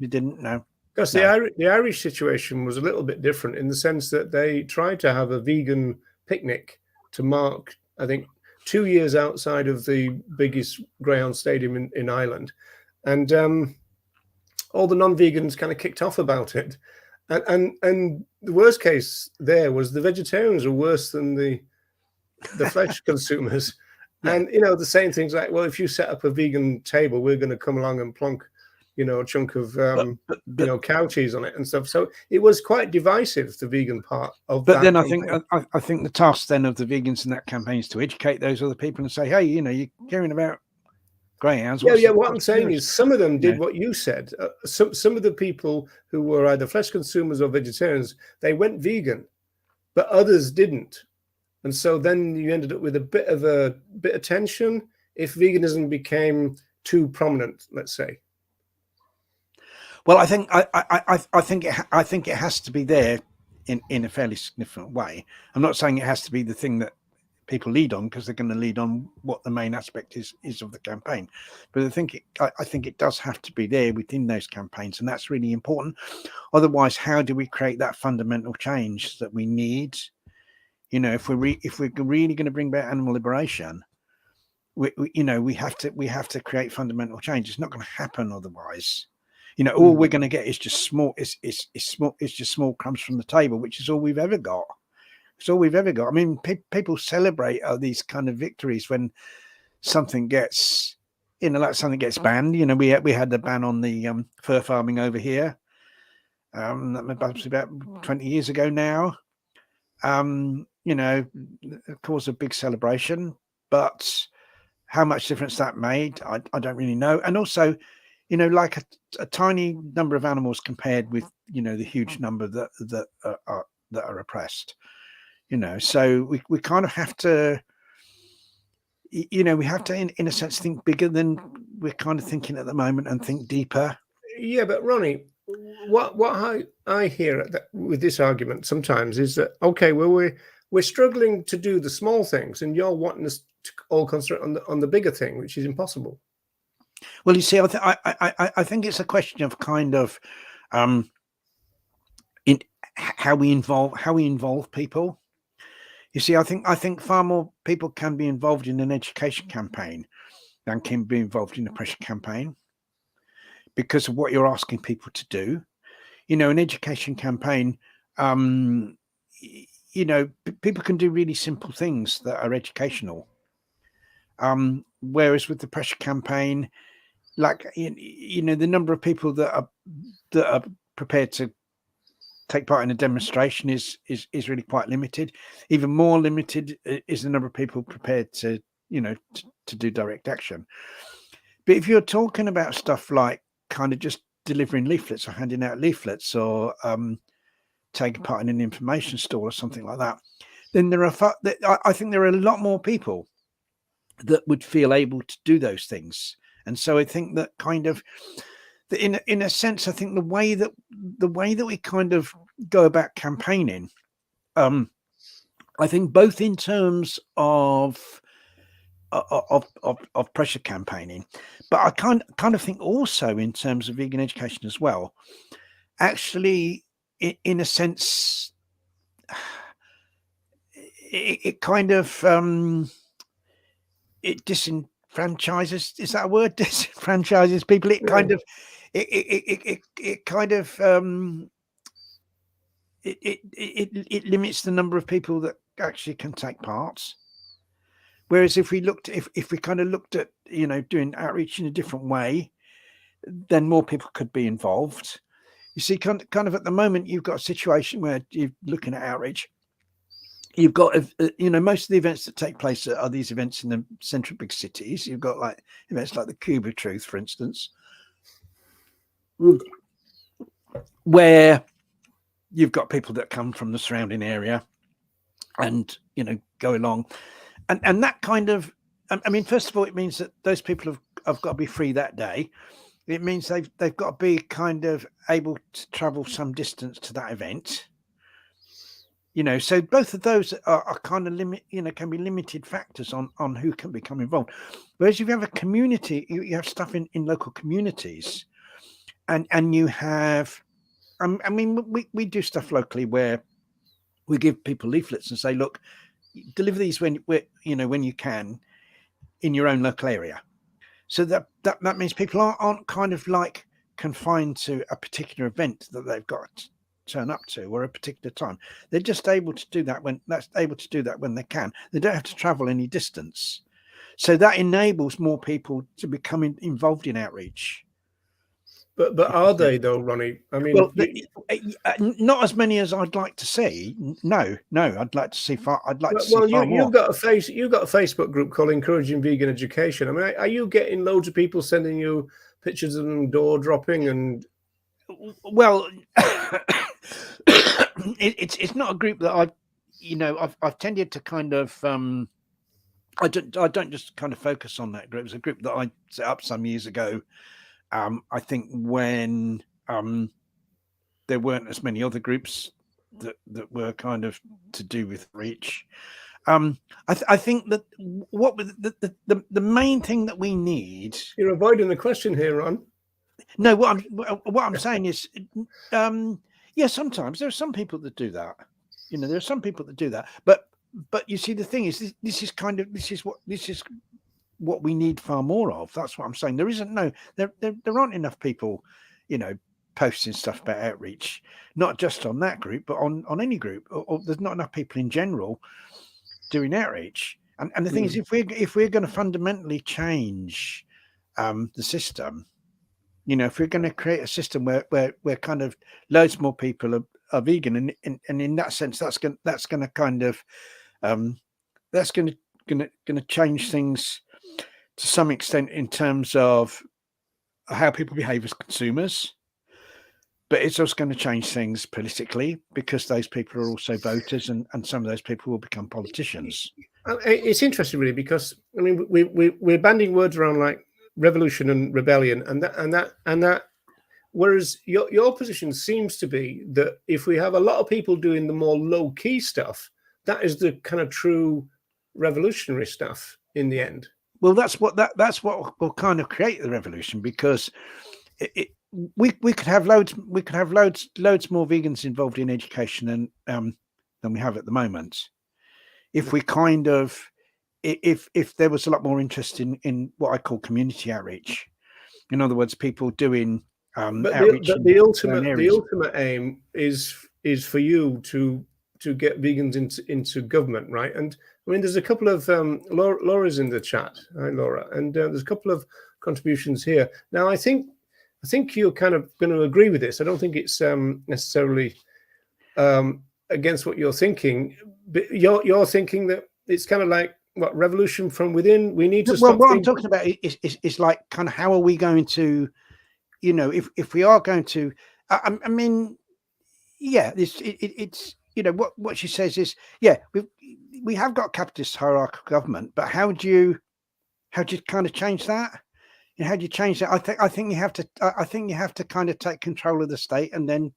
we didn't. No, because the Irish situation was a little bit different in the sense that they tried to have a vegan picnic to mark, I think, 2 years outside of the biggest greyhound stadium in Ireland, and all the non-vegans kind of kicked off about it, and the worst case there was the vegetarians were worse than the flesh consumers. And the same things like, well, if you set up a vegan table, we're going to come along and plonk a chunk of cow cheese on it and stuff. So it was quite divisive, the vegan part of that. But then I think the task then of the vegans in that campaign is to educate those other people and say, hey, you're caring about greyhounds. What I'm saying is some of them did what you said. Some of the people who were either flesh consumers or vegetarians, they went vegan, but others didn't. And so then you ended up with a bit of tension if veganism became too prominent, let's say. Well, I think it has to be there in a fairly significant way. I'm not saying it has to be the thing that people lead on, because they're going to lead on what the main aspect is of the campaign. But I think it does have to be there within those campaigns, and that's really important. Otherwise, how do we create that fundamental change that we need? If we're really going to bring about animal liberation, we have to create fundamental change. It's not going to happen otherwise. All we're going to get is just small crumbs from the table, which is all we've ever got. It's all we've ever got. I mean, people celebrate these kind of victories when something gets, like something gets banned. We had the ban on the fur farming over here. That was about 20 years ago now. Caused a big celebration, but how much difference that made, I don't really know. And also, like a tiny number of animals compared with the huge number that are oppressed. So we kind of have to, we have to in a sense think bigger than we're kind of thinking at the moment, and think deeper. Yeah, but Ronnie, what I hear with this argument sometimes is that, okay, well, we're struggling to do the small things, and you're wanting us to all concentrate on the bigger thing, which is impossible. Well, you see, I think it's a question of kind of in how we involve people. You see, I think far more people can be involved in an education campaign than can be involved in a pressure campaign, because of what you're asking people to do. An education campaign, people can do really simple things that are educational. Whereas with the pressure campaign, like, the number of people that are prepared to take part in a demonstration is really quite limited. Even more limited is the number of people prepared to do direct action. But if you're talking about stuff like kind of just delivering leaflets or handing out leaflets, or taking part in an information stall or something like that, then I think there are a lot more people that would feel able to do those things. And so I think that kind of, in a sense, I think the way that we kind of go about campaigning, I think both in terms of pressure campaigning, but I kind of think also in terms of vegan education as well. Actually, in a sense, it kind of it disenfranchises. Is that a word? Disenfranchises people. It kind of it kind of it limits the number of people that actually can take part. Whereas if we kind of looked at, doing outreach in a different way, then more people could be involved. You see, kind of at the moment, you've got a situation where you're looking at outreach. You've got, most of the events that take place are these events in the central big cities. You've got like events like the Cube of Truth, for instance, where you've got people that come from the surrounding area and, go along. And that kind of, I mean, first of all, it means that those people have got to be free that day. It means they've got to be kind of able to travel some distance to that event. So both of those are kind of can be limited factors on who can become involved. Whereas if you have a community, you have stuff in local communities, and you have, I mean, we do stuff locally where we give people leaflets and say, look, deliver these when you can in your own local area. So that means people aren't kind of like confined to a particular event that they've got to turn up to or a particular time. They're just able to do that when they can. They don't have to travel any distance. So that enables more people to become involved in outreach. But are they though, Ronnie? I mean, well, not as many as I'd like to see. No, I'd like to see far. I'd like to see far more. You've got a Facebook group called Encouraging Vegan Education. I mean, are you getting loads of people sending you pictures of them door dropping and? Well, it's not a group that I've tended to kind of. I don't just kind of focus on that group. It's a group that I set up some years ago. I think when there weren't as many other groups that were kind of to do with reach. I think that what the main thing that we need. You're avoiding the question here, Ron. No, what I'm saying is, sometimes there are some people that do that. There are some people that do that. But you see, the thing is, this is what we need far more of. That's what I'm saying. There aren't enough people, posting stuff about outreach, not just on that group, but on any group. Or there's not enough people in general doing outreach. And the thing is, if we're going to fundamentally change the system, if we're going to create a system where kind of loads more people are vegan, and in that sense, that's going to kind of that's going to change things to some extent in terms of how people behave as consumers, but it's also going to change things politically because those people are also voters, and some of those people will become politicians. It's interesting, really, because I mean, we're banding words around like revolution and rebellion, and that. Whereas your position seems to be that if we have a lot of people doing the more low key stuff, that is the kind of true revolutionary stuff in the end. Well, that's what will kind of create the revolution, because we could have loads more vegans involved in education than we have at the moment. If we kind of if there was a lot more interest in what I call community outreach, in other words, people doing outreach. The ultimate aim is for you to get vegans into government, right? And I mean, there's a couple of Laura's in the chat. Hi, Laura, and there's a couple of contributions here. Now, I think you're kind of going to agree with this. I don't think it's necessarily against what you're thinking, but you're thinking that it's kind of like what revolution from within. We need to stop. What I'm talking about is like kind of how are we going to, if we are going to, I mean, yeah, it's what she says is, yeah, we have got capitalist hierarchical government, but how do you How do you kind of change that? You know, how do you change that? I think you have to. I think you have to kind of take control of the state and then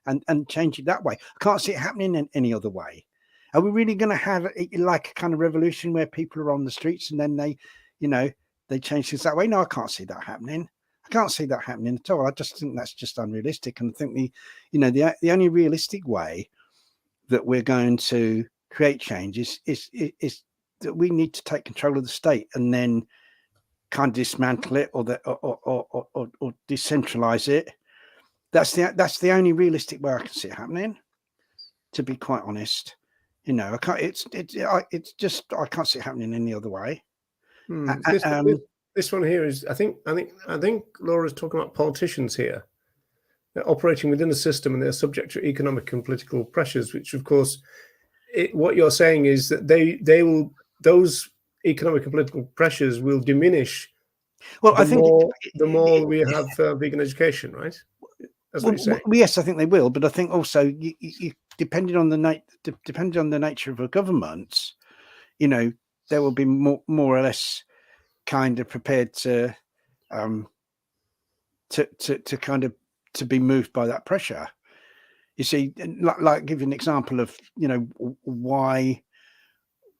and change it that way. I can't see it happening in any other way. Are we really going to have like a kind of revolution where people are on the streets and then they, you know, they change things that way? No, I can't see that happening. I can't see that happening at all. I just think that's just unrealistic. And I think the only realistic way that we're going to create change is that we need to take control of the state and then kind of dismantle it or decentralize it. That's the only realistic way I can see it happening, to be quite honest. You know, I can't. It's just I can't see it happening any other way. This one here is I think Laura's talking about politicians here. They're operating within the system and they're subject to economic and political pressures, which of course, what you're saying is that those economic and political pressures will diminish. Well, I think the more we have vegan education, right? That's what you're saying. Yes, I think they will, but I think also you depending on the nature of a government, you know, there will be more or less kind of prepared to kind of to be moved by that pressure. You see, like give you an example of, you know, why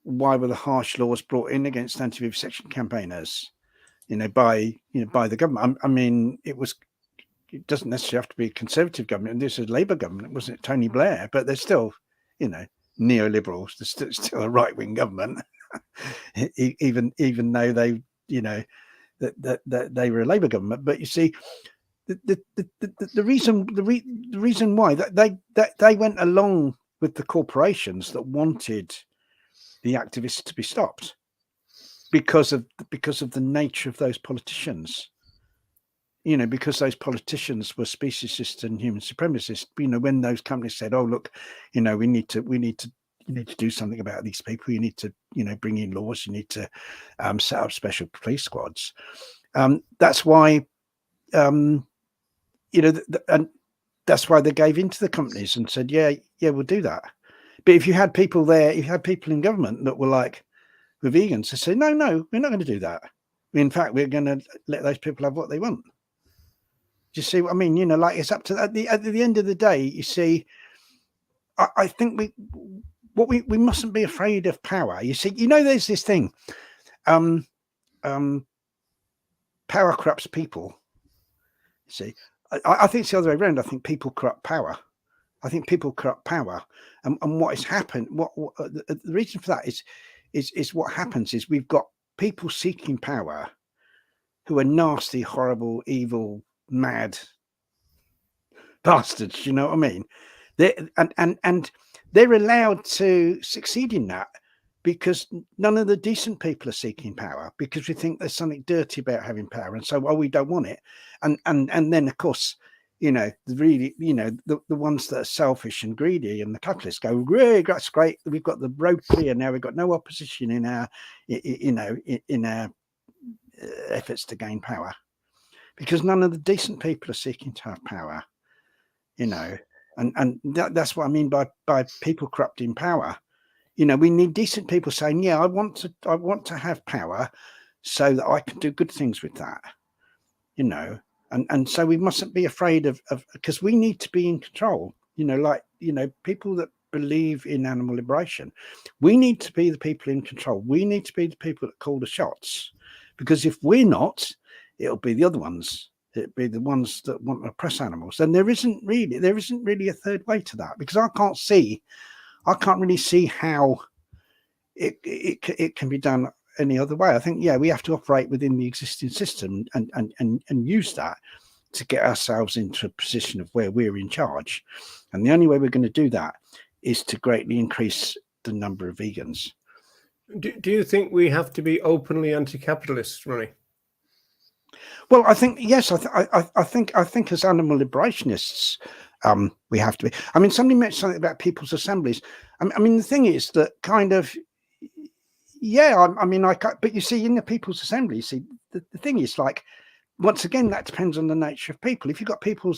were the harsh laws brought in against anti-vivisection campaigners, you know, by the government? I mean, it doesn't necessarily have to be a Conservative government. This is a Labour government. It wasn't Tony Blair, but they're still, you know, neoliberals. There's still a right-wing government, even though they, you know, that they were a Labour government. But you see, the reason why they went along with the corporations that wanted the activists to be stopped because of the nature of those politicians. You know, because those politicians were speciesists and human supremacists. You know, when those companies said, "Oh, look, you know, you need to do something about these people. You need to, you know, bring in laws. You need to set up special police squads." That's why, you know, and that's why they gave in to the companies and said, "Yeah, we'll do that." But if you had people there, if you had people in government that were like the vegans, they say, "No, we're not going to do that. In fact, we're going to let those people have what they want." Do you see what I mean? You know, like it's up to at the end of the day. You see, I think we mustn't be afraid of power. You see, you know, there's this thing. Power corrupts people. You see, I think it's the other way around. I think people corrupt power. I think people corrupt power. And what has happened? What the reason for that is what happens is we've got people seeking power who are nasty, horrible, evil, mad bastards. You know what I mean? And they're allowed to succeed in that because none of the decent people are seeking power because we think there's something dirty about having power, and so we don't want it. And then of course, you know, really, you know, the ones that are selfish and greedy and the capitalists go, "Really, that's great. We've got the road clear now. We've got no opposition in our, you know, in our efforts to gain power." Because none of the decent people are seeking to have power, you know, and that's what I mean by people corrupting power. You know, we need decent people saying, "Yeah, I want to have power, so that I can do good things with that," you know, and so we mustn't be afraid of because we need to be in control. You know, like, you know, people that believe in animal liberation, we need to be the people in control. We need to be the people that call the shots, because if we're not, it'll be the other ones. It'll be the ones that want to oppress animals. And there isn't really a third way to that, because I can't really see how it can be done any other way. I think, yeah, we have to operate within the existing system and use that to get ourselves into a position of where we're in charge. And the only way we're going to do that is to greatly increase the number of vegans. Do you think we have to be openly anti-capitalist, Ronnie? Well, I think yes. I think as animal liberationists, we have to be. I mean, somebody mentioned something about people's assemblies. I mean, the thing is that kind of, yeah. But you see, in the people's assembly, you see, the thing is, like, once again, that depends on the nature of people. If you've got people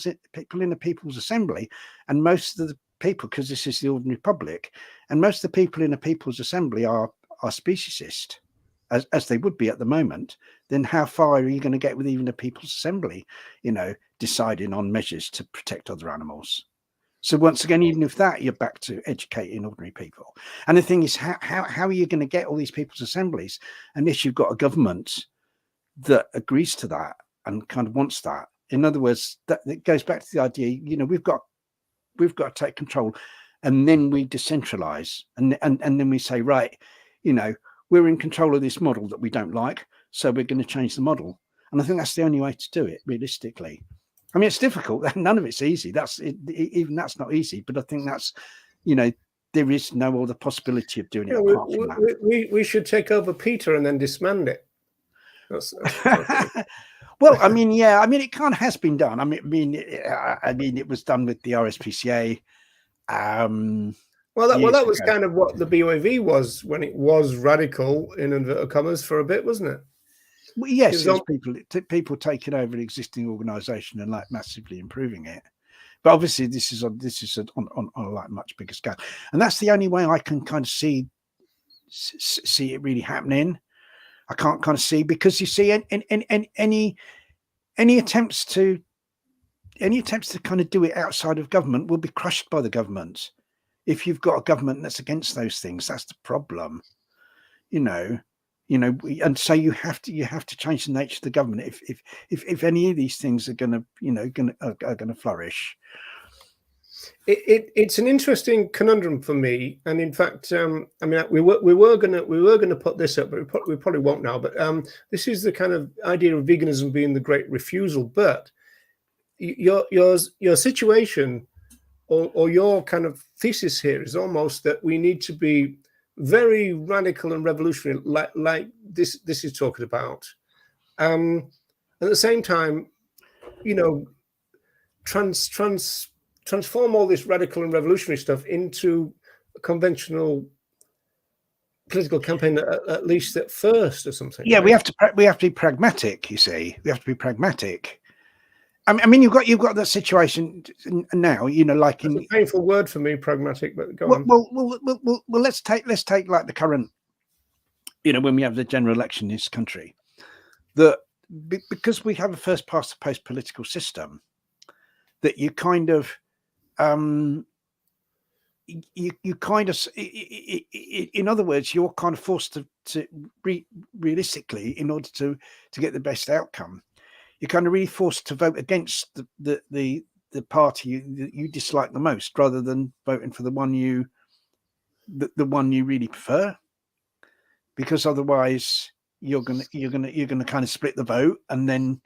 in the people's assembly, and most of the people, because this is the ordinary public, and most of the people in the people's assembly are speciesist, as they would be at the moment, then how far are you going to get with even a People's Assembly, deciding on measures to protect other animals? So once again, even if that, you're back to educating ordinary people. And the thing is, how are you going to get all these People's Assemblies unless you've got a government that agrees to that and kind of wants that? In other words, that goes back to the idea, we've got to take control, and then we decentralize, and then we say, right, we're in control of this model that we don't like, so we're going to change the model. And I think that's the only way to do it, realistically. I mean, it's difficult. None of it's easy. Even that's not easy. But I think that's, there is no other possibility of doing it apart from that. We should take over Peter and then disband it. That's well, I mean, yeah, I mean, it kind of has been done. I mean, it was done with the RSPCA. Well, that was kind of what the BOAV was when it was radical in inverted commas for a bit, wasn't it? Well, yes, it was people taking over an existing organisation and like massively improving it. But obviously, this is on a like much bigger scale, and that's the only way I can kind of see it really happening. I can't kind of see, because you see, any attempts to kind of do it outside of government will be crushed by the government. If you've got a government that's against those things, that's the problem, and so you have to change the nature of the government if any of these things are going to flourish. It's an interesting conundrum for me, and in fact, I mean, we were going to put this up, but we probably won't now. But this is the kind of idea of veganism being the great refusal. But your situation or your kind of thesis here is almost that we need to be very radical and revolutionary, like this is talking about. At the same time, transform all this radical and revolutionary stuff into a conventional political campaign, at least at first, or something. Yeah, right? we have to be pragmatic. You see, we have to be pragmatic. I mean, you've got that situation now. Like it's a painful word for me, pragmatic. But go on. Well, let's take like the current. When we have the general election in this country, because we have a first past the post political system, that you kind of in other words, you're kind of forced to realistically, in order to get the best outcome, you're kind of really forced to vote against the party you dislike the most, rather than voting for the one you really prefer, because otherwise you're gonna kind of split the vote, and then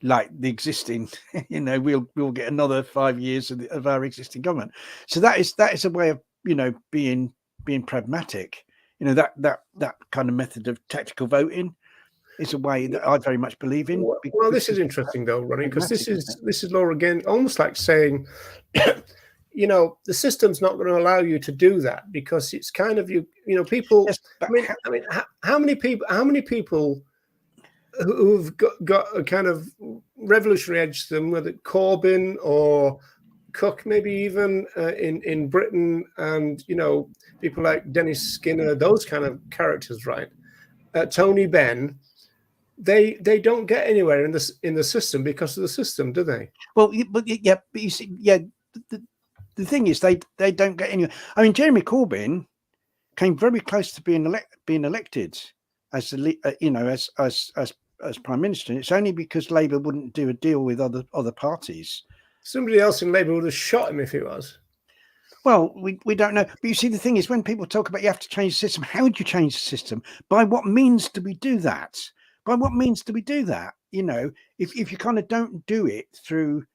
like the existing, we'll get another 5 years of our existing government. So that is a way of being pragmatic. That kind of method of tactical voting is a way that I very much believe in. Well, this is interesting though, Ronnie, because this is Laura again, almost like saying, the system's not going to allow you to do that, because it's kind of people. Yes, I mean, how many people who've got a kind of revolutionary edge to them, whether Corbyn or Cook, maybe even in Britain, and people like Dennis Skinner, those kind of characters, right? Tony Benn, they don't get anywhere in the system because of the system, do they? Well, but you see, the thing is, they don't get anywhere. I mean, Jeremy Corbyn came very close to being elected as as Prime Minister. It's only because Labour wouldn't do a deal with other parties. Somebody else in Labour would have shot him if he was. Well, we don't know. But you see, the thing is, when people talk about you have to change the system, how would you change the system? By what means do we do that? By what means do we do that? If you kind of don't do it through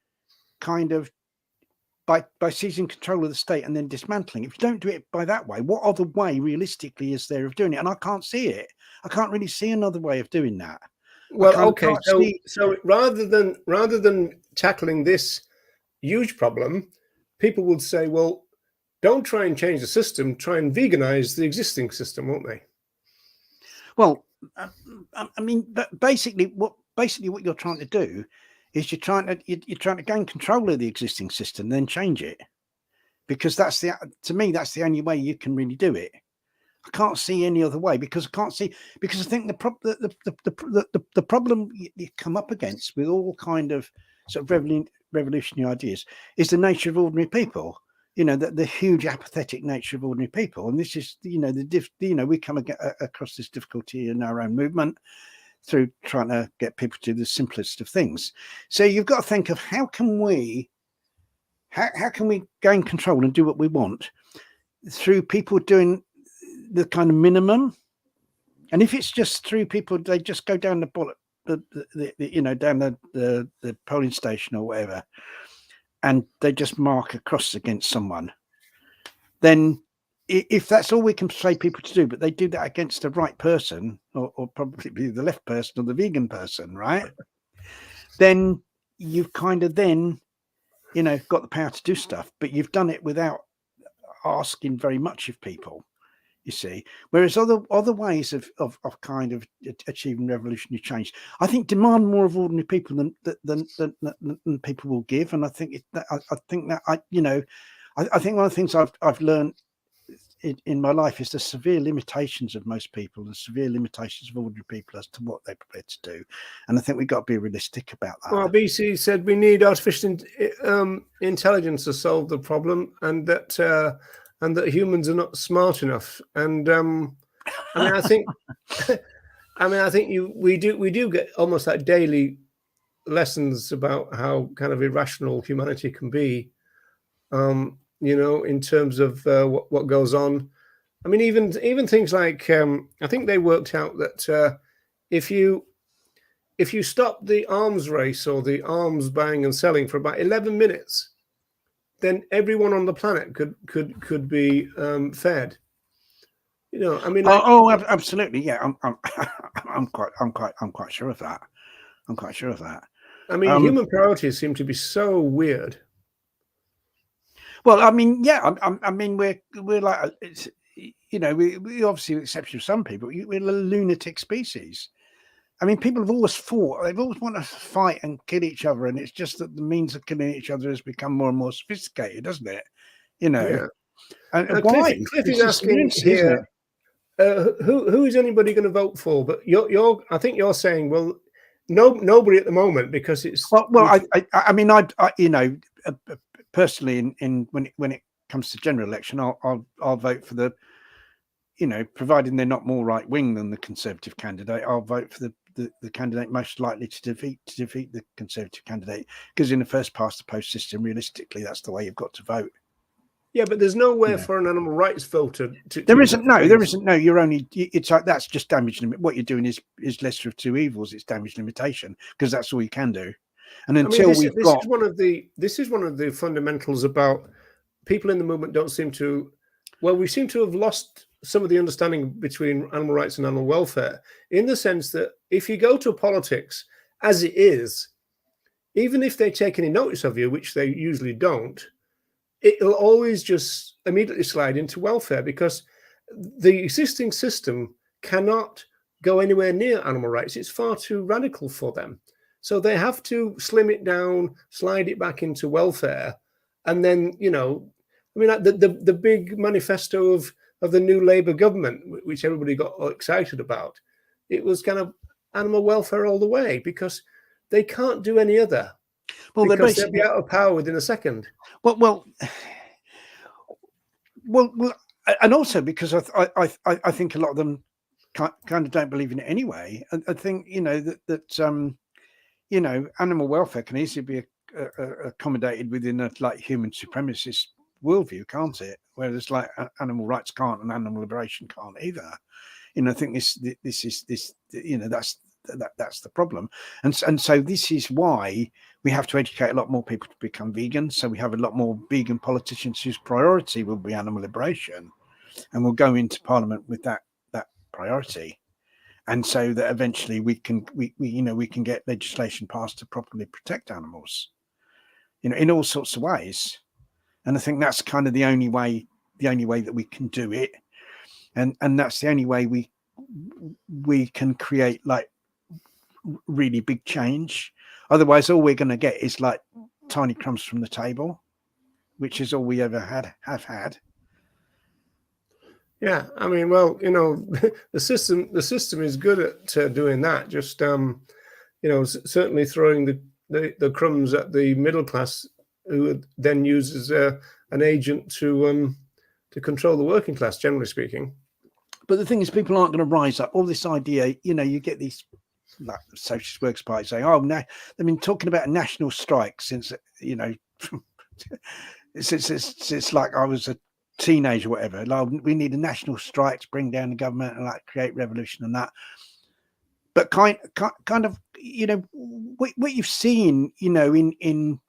kind of by seizing control of the state and then dismantling, if you don't do it by that way, what other way realistically is there of doing it? And I can't see it. I can't really see another way of doing that. Well, okay, so rather than tackling this huge problem, people would say, well, don't try and change the system, try and veganize the existing system, won't they? Well, I mean, but basically what you're trying to do is you're trying to gain control of the existing system, then change it, because that's the only way you can really do it. I can't see any other way, because I think the problem you come up against with all kind of sort of revolutionary ideas is the nature of ordinary people. You know, the huge apathetic nature of ordinary people, and this is, you know, we come across this difficulty in our own movement through trying to get people to do the simplest of things. So you've got to think of how can we gain control and do what we want through people doing the kind of minimum. And if it's just through people, they just go down down the polling station or whatever, and they just mark a cross against someone, then if that's all we can persuade people to do, but they do that against the right person, or probably the left person or the vegan person, right? Then you've kind of then, you know, got the power to do stuff, but you've done it without asking very much of people, you see. Whereas other ways of kind of achieving revolutionary change, I think, demand more of ordinary people than people will give. And I think I think one of the things I've learned in my life is the severe limitations of most people, the severe limitations of ordinary people as to what they're prepared to do. And I think we've got to be realistic about that. Well, BC said we need artificial intelligence to solve the problem, and that humans are not smart enough. And I mean, I think, we do get almost like daily lessons about how kind of irrational humanity can be. You know, in terms of what goes on. I mean, even things like I think they worked out that if you stop the arms race or the arms buying and selling for about 11 minutes, then everyone on the planet could be fed. You know, I mean, absolutely, yeah. I'm quite sure of that. I'm quite sure of that. I mean, human priorities seem to be so weird. Well, I mean, yeah, I mean, we're like, it's, you know, we obviously, with the exception of some people, we're a lunatic species. I mean, people have always fought. They've always wanted to fight and kill each other, and it's just that the means of killing each other has become more and more sophisticated, doesn't it? You know, yeah. And why? Cliff is asking here, who is anybody going to vote for? But I think you're saying, well, nobody at the moment, because it's I mean, you know, personally, when it comes to general election, I'll vote for the, you know, providing they're not more right wing than the Conservative candidate, I'll vote for the candidate most likely to defeat the Conservative candidate, because in the first past the post system, realistically, that's the way you've got to vote. Yeah, but there's nowhere for an animal rights voter to. There isn't. No. You're only. It's like that's just damage limit. What you're doing is lesser of two evils. It's damage limitation, because that's all you can do. And until this is one of the fundamentals about people in the movement don't seem to. Well, we seem to have lost some of the understanding between animal rights and animal welfare, in the sense that if you go to politics as it is, even if they take any notice of you, which they usually don't, it'll always just immediately slide into welfare, because the existing system cannot go anywhere near animal rights. It's far too radical for them. So they have to slim it down, slide it back into welfare. And then, you know, I mean, like the big manifesto of the new Labour government, which everybody got excited about, it was kind of animal welfare all the way, because they can't do any other. Well, because they'll be out of power within a second. Well, and also because I think a lot of them kind of don't believe in it anyway. I think, you know, that you know, animal welfare can easily be accommodated within a like human supremacist worldview, can't it? Whereas like animal rights can't, and animal liberation can't either. You know, I think this you know, that's the problem, and so this is why we have to educate a lot more people to become vegan. So we have a lot more vegan politicians whose priority will be animal liberation, and we'll go into Parliament with that priority, and so that eventually we can get legislation passed to properly protect animals, you know, in all sorts of ways. And I think that's kind of the only way that we can do it, and that's the only way we can create like really big change. Otherwise, all we're going to get is like tiny crumbs from the table, which is all we ever have had. Yeah, I mean, well, you know, the system is good at doing that. Just you know, certainly throwing the crumbs at the middle class, who then uses an agent to control the working class, generally speaking. But the thing is, people aren't going to rise up. All this idea, you know, you get these like Socialist Workers' Party saying, "Oh, no, they've been talking about a national strike since, you know, since like I was a teenager, or whatever. Like, we need a national strike to bring down the government and like create revolution and that." But kind of, you know, what you've seen, you know, in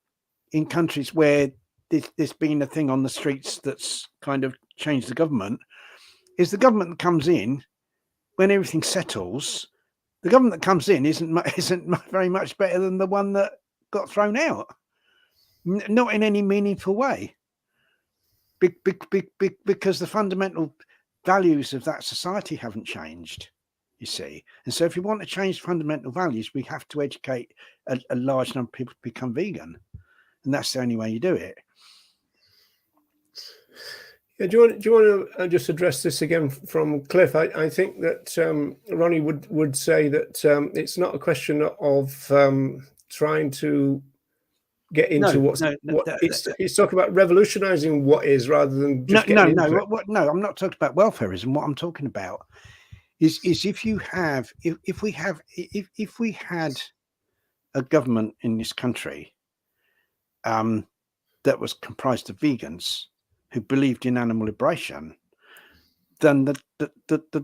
countries where there's been a thing on the streets that's kind of changed the government, is the government that comes in when everything settles. The government that comes in isn't very much better than the one that got thrown out. Not in any meaningful way. Because the fundamental values of that society haven't changed, you see. And so if you want to change fundamental values, we have to educate a large number of people to become vegan. And that's the only way you do it. Yeah, do you want to just address this again from Cliff? I think that Ronnie would say that it's not a question of trying to get into he's talking about revolutionizing what is, rather than just getting into it. No, I'm not talking about welfarism. What I'm talking about is if we had a government in this country that was comprised of vegans who believed in animal liberation, then the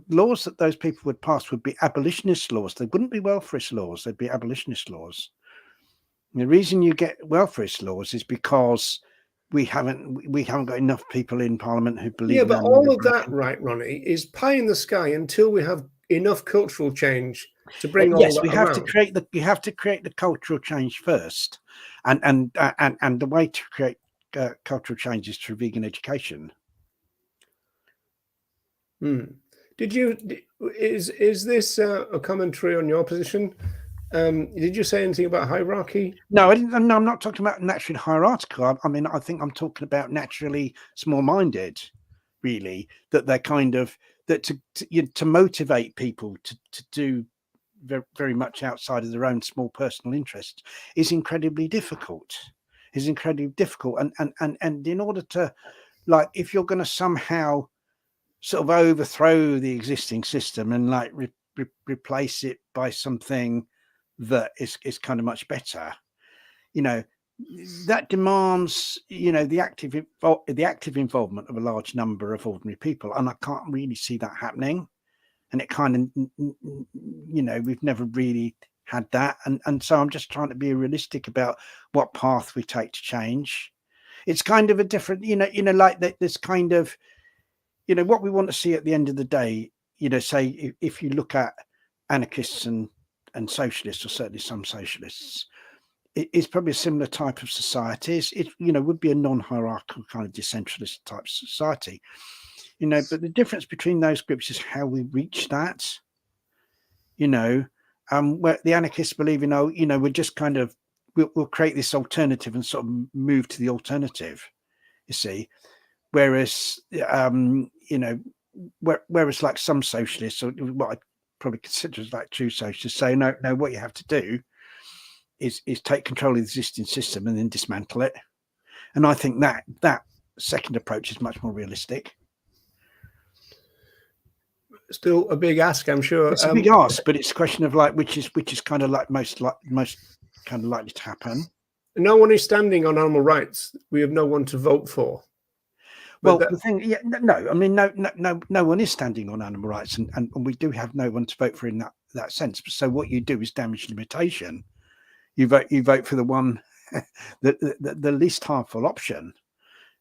laws that those people would pass would be abolitionist laws. They wouldn't be welfarist laws. They'd be abolitionist laws. And the reason you get welfarist laws is because we haven't got enough people in Parliament who believe. Yeah, but all of that, right, Ronnie, is pie in the sky until we have enough cultural change to bring all that around. Yes, you have to create the cultural change first, and the way to create cultural change is through vegan education. Is this a commentary on your position? Did you say anything about hierarchy? No, I didn't. No, I'm not talking about naturally hierarchical. I mean, I think I'm talking about naturally small-minded, really. That they're kind of to motivate people to do very much outside of their own small personal interests is incredibly difficult. And in order to, like, if you're going to somehow sort of overthrow the existing system and like replace it by something that is kind of much better, you know, that demands, you know, the active involvement of a large number of ordinary people, and I can't really see that happening. And it kind of, you know, we've never really had that, and so I'm just trying to be realistic about what path we take to change. It's kind of a different, you know, like this kind of, you know, what we want to see at the end of the day. You know, say if you look at anarchists and socialists, or certainly some socialists, it's probably a similar type of society. It you know, would be a non-hierarchical kind of decentralist type society, you know. But the difference between those groups is how we reach that. You know, where the anarchists believe, you know, we're just kind of we'll create this alternative and sort of move to the alternative. You see, whereas you know, whereas like some socialists, or what I probably consider as like true socialists, say no, what you have to do is take control of the existing system and then dismantle it. And I think that second approach is much more realistic. Still a big ask, I'm sure. It's a big ask, but it's a question of like which is kind of like most kind of likely to happen. No one is standing on animal rights. We have no one to vote for. Well, the thing, yeah, no, I mean, no one is standing on animal rights, and we do have no one to vote for in that sense. So what you do is damage limitation. You vote for the one, the least harmful option,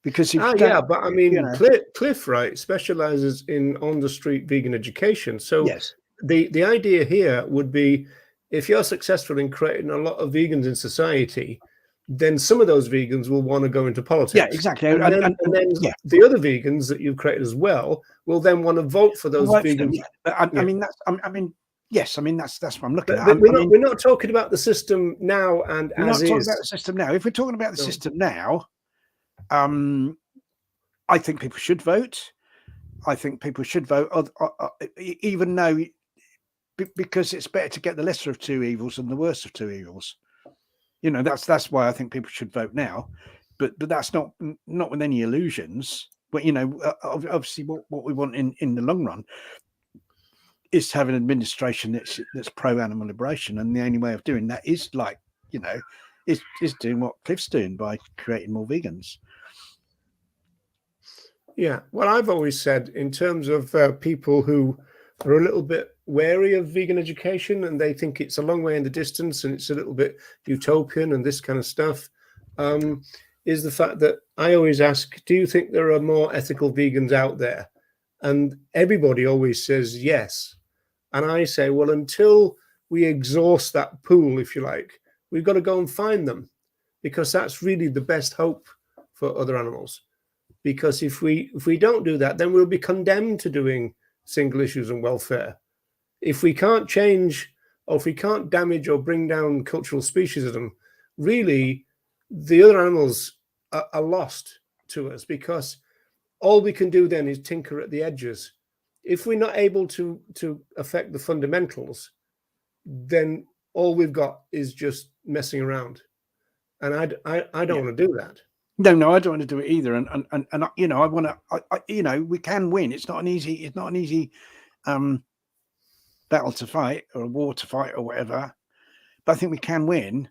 because but I mean, you know, Cliff, right, specializes in on the street vegan education. So yes, the idea here would be, if you're successful in creating a lot of vegans in society, then some of those vegans will want to go into politics. Yeah, exactly. And then the other vegans that you've created as well will then want to vote for those vegans. I mean, yes, I mean that's what I'm looking at. But we're not talking about the system now, and we're not talking about the system now. If we're talking about the system now, I think people should vote. I think people should vote, even though, because it's better to get the lesser of two evils than the worst of two evils. You know, that's why I think people should vote now. But that's not with any illusions. But, you know, obviously what we want in the long run is to have an administration that's pro animal liberation, and the only way of doing that is, like, you know, is doing what Cliff's doing by creating more vegans. Yeah, well, I've always said, in terms of people who are a little bit wary of vegan education and they think it's a long way in the distance and it's a little bit utopian and this kind of stuff, is the fact that I always ask, do you think there are more ethical vegans out there? And everybody always says yes. And I say, well, until we exhaust that pool, if you like, we've got to go and find them, because that's really the best hope for other animals. Because if we don't do that, then we'll be condemned to doing single issues and welfare. If we can't change, or if we can't damage or bring down cultural speciesism, really the other animals are lost to us, because all we can do then is tinker at the edges. If we're not able to affect the fundamentals, then all we've got is just messing around. And I don't want to do that. No, I don't want to do it either. And you know, I want to, you know, we can win. It's not an easy battle to fight, or a war to fight, or whatever. But I think we can win.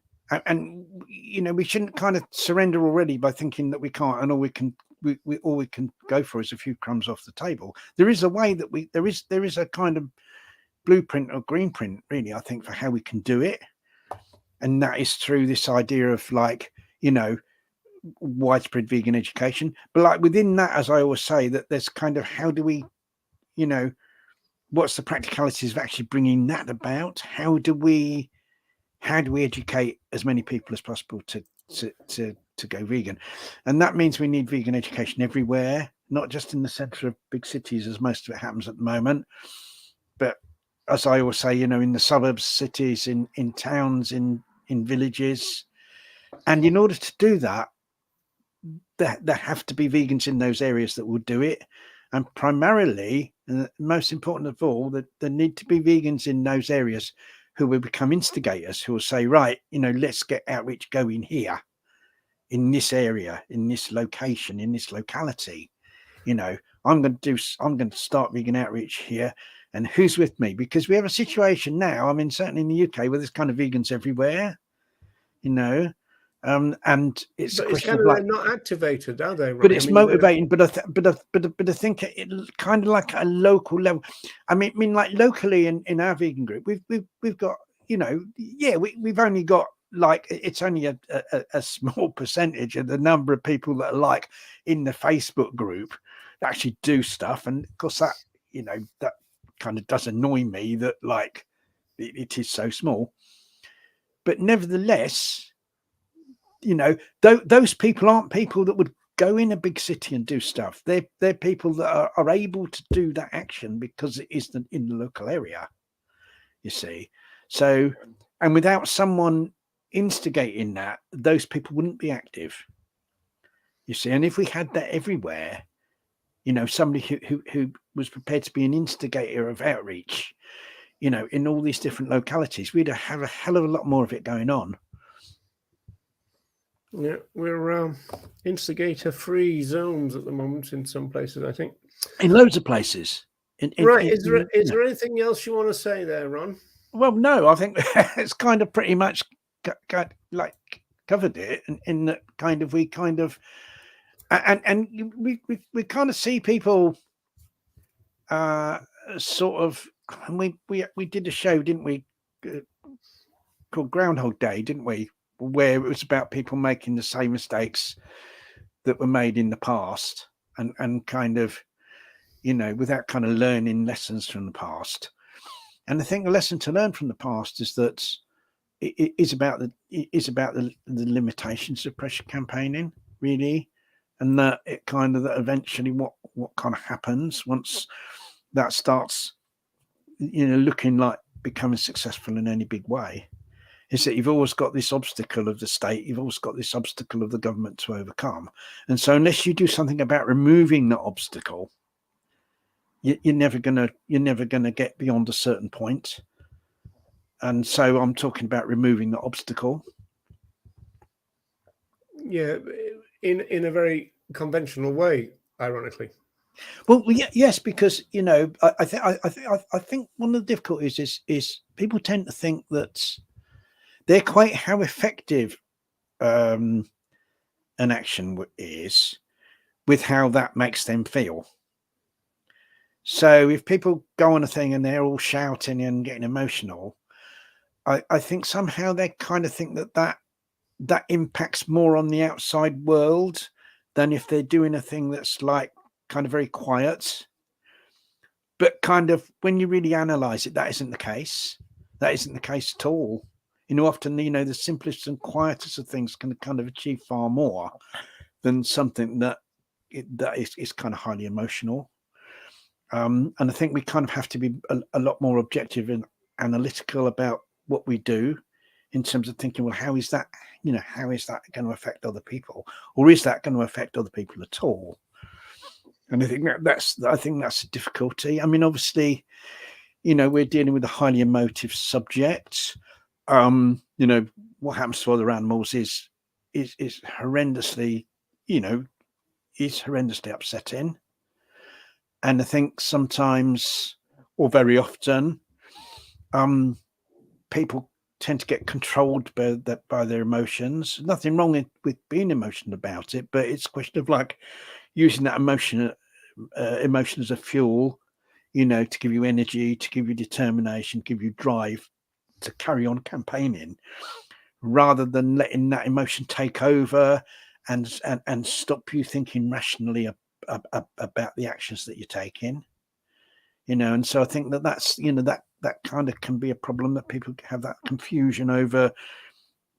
And you know, we shouldn't kind of surrender already by thinking that we can't, and all we can go for is a few crumbs off the table. There is a way that there is a kind of blueprint or greenprint, really, I think, for how we can do it. And that is through this idea of, like, you know, widespread vegan education. But like within that, as I always say, that there's kind of, how do we, you know, what's the practicalities of actually bringing that about? How do we educate as many people as possible to go vegan? And that means we need vegan education everywhere, not just in the center of big cities, as most of it happens at the moment, but, as I always say, you know, in the suburbs, cities, in towns, in villages. And in order to do that, there have to be vegans in those areas that will do it. And primarily, and most important of all, that there need to be vegans in those areas who will become instigators, who will say, right, you know, let's get outreach going here, in this area, in this location, in this locality. You know, I'm going to start vegan outreach here. And who's with me? Because we have a situation now, I mean, certainly in the UK, where there's kind of vegans everywhere, you know, and it's a question kind of, like, not activated, are they? Right? But it's motivating. But I think it kind of like a local level. I mean, like locally in our vegan group, we've got, you know, yeah, we've only got, like, it's only a small percentage of the number of people that are, like, in the Facebook group that actually do stuff. And of course that, you know, that kind of does annoy me, that, like, it is so small. But nevertheless, you know, those people aren't people that would go in a big city and do stuff. They're people that are able to do that action because it is in the local area, you see. So, and without someone instigating that, those people wouldn't be active, you see. And if we had that everywhere, you know, somebody who was prepared to be an instigator of outreach, you know, in all these different localities, we'd have a hell of a lot more of it going on. Yeah, we're instigator-free zones at the moment in some places, I think. In loads of places. Right. Is there anything else you want to say there, Ron? Well, no, I think it's kind of pretty much like covered it, in that kind of, we kind of, and we kind of see people sort of, and we did a show, didn't we, called Groundhog Day, didn't we, where it was about people making the same mistakes that were made in the past, and kind of, you know, without kind of learning lessons from the past. And I think the lesson to learn from the past is that it is about the limitations of pressure campaigning, really, and that it kind of, that eventually what kind of happens once that starts, you know, looking like becoming successful in any big way, is that you've always got this obstacle of the state, you've always got this obstacle of the government to overcome. And so unless you do something about removing that obstacle, you're never gonna get beyond a certain point. And so I'm talking about removing the obstacle. Yeah, in a very conventional way, ironically. Well, yes, because I think one of the difficulties is people tend to think that they equate how effective an action is with how that makes them feel. So if people go on a thing and they're all shouting and getting emotional, I think somehow they kind of think that impacts more on the outside world than if they're doing a thing that's like kind of very quiet. But kind of when you really analyze it, that isn't the case. That isn't the case at all. Often, the simplest and quietest of things can kind of achieve far more than something that is kind of highly emotional. And I think we kind of have to be a lot more objective and analytical about what we do in terms of thinking, well, how is that going to affect other people, or is that going to affect other people at all? And I think that's a difficulty. I mean, obviously, we're dealing with a highly emotive subject. What happens to other animals is horrendously, is horrendously upsetting. And I think sometimes, or very often, people tend to get controlled by their emotions. Nothing wrong with being emotional about it, but it's a question of like using that emotion as a fuel, to give you energy, to give you determination, give you drive to carry on campaigning, rather than letting that emotion take over and stop you thinking rationally about the actions that you're taking. And so I think that's that kind of can be a problem, that people have that confusion over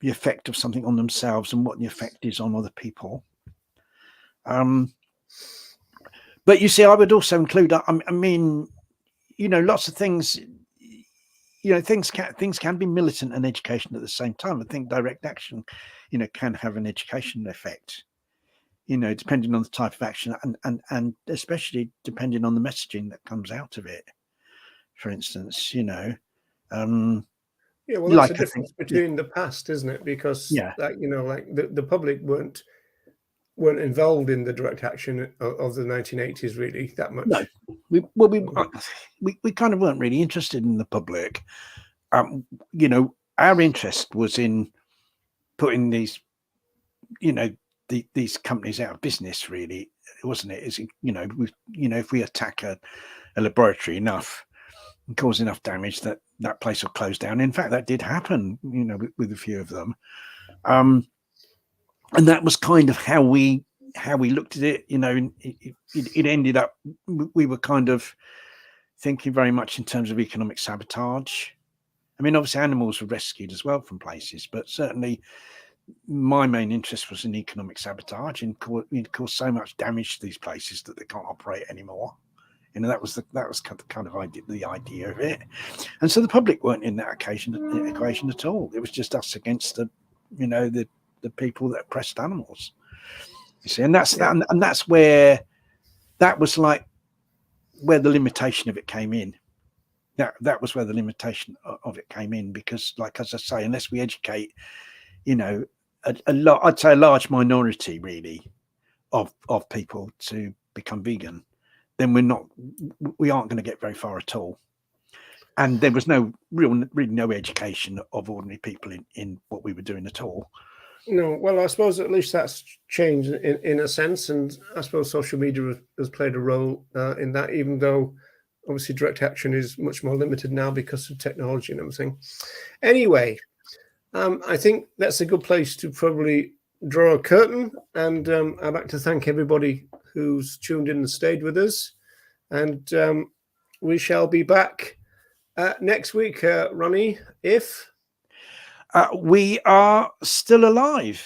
the effect of something on themselves and what the effect is on other people. But you see, I would also include, I mean, lots of things, things can be militant and education at the same time. I think direct action, can have an educational effect, depending on the type of action and especially depending on the messaging that comes out of it. For instance, yeah, well, that's the difference between the past, isn't it? Because like the public weren't involved in the direct action of the 1980s really that much. No, we kind of weren't really interested in the public. Our interest was in putting these, these companies out of business, really, wasn't it? Is if we attack a laboratory enough and cause enough damage, that place will close down. In fact, that did happen, with a few of them. And that was kind of how we looked at it. It ended up, we were kind of thinking very much in terms of economic sabotage. I mean, obviously animals were rescued as well from places, but certainly my main interest was in economic sabotage and cause so much damage to these places that they can't operate anymore. That was kind of the idea of it. And so the public weren't in that equation at all. It was just us against the people that oppressed animals. You see, and that's where that was like where the limitation of it came in. That was where the limitation of it came in, because, like, as I say, unless we educate, I'd say a large minority really of people to become vegan, then we aren't going to get very far at all. And there was really no education of ordinary people in what we were doing at all. No, well, I suppose at least that's changed in a sense, and I suppose social media has played a role in that, even though obviously direct action is much more limited now because of technology and everything. Anyway, I think that's a good place to probably draw a curtain, and I'd like to thank everybody who's tuned in and stayed with us, and we shall be back next week, Ronnie, if we are still alive.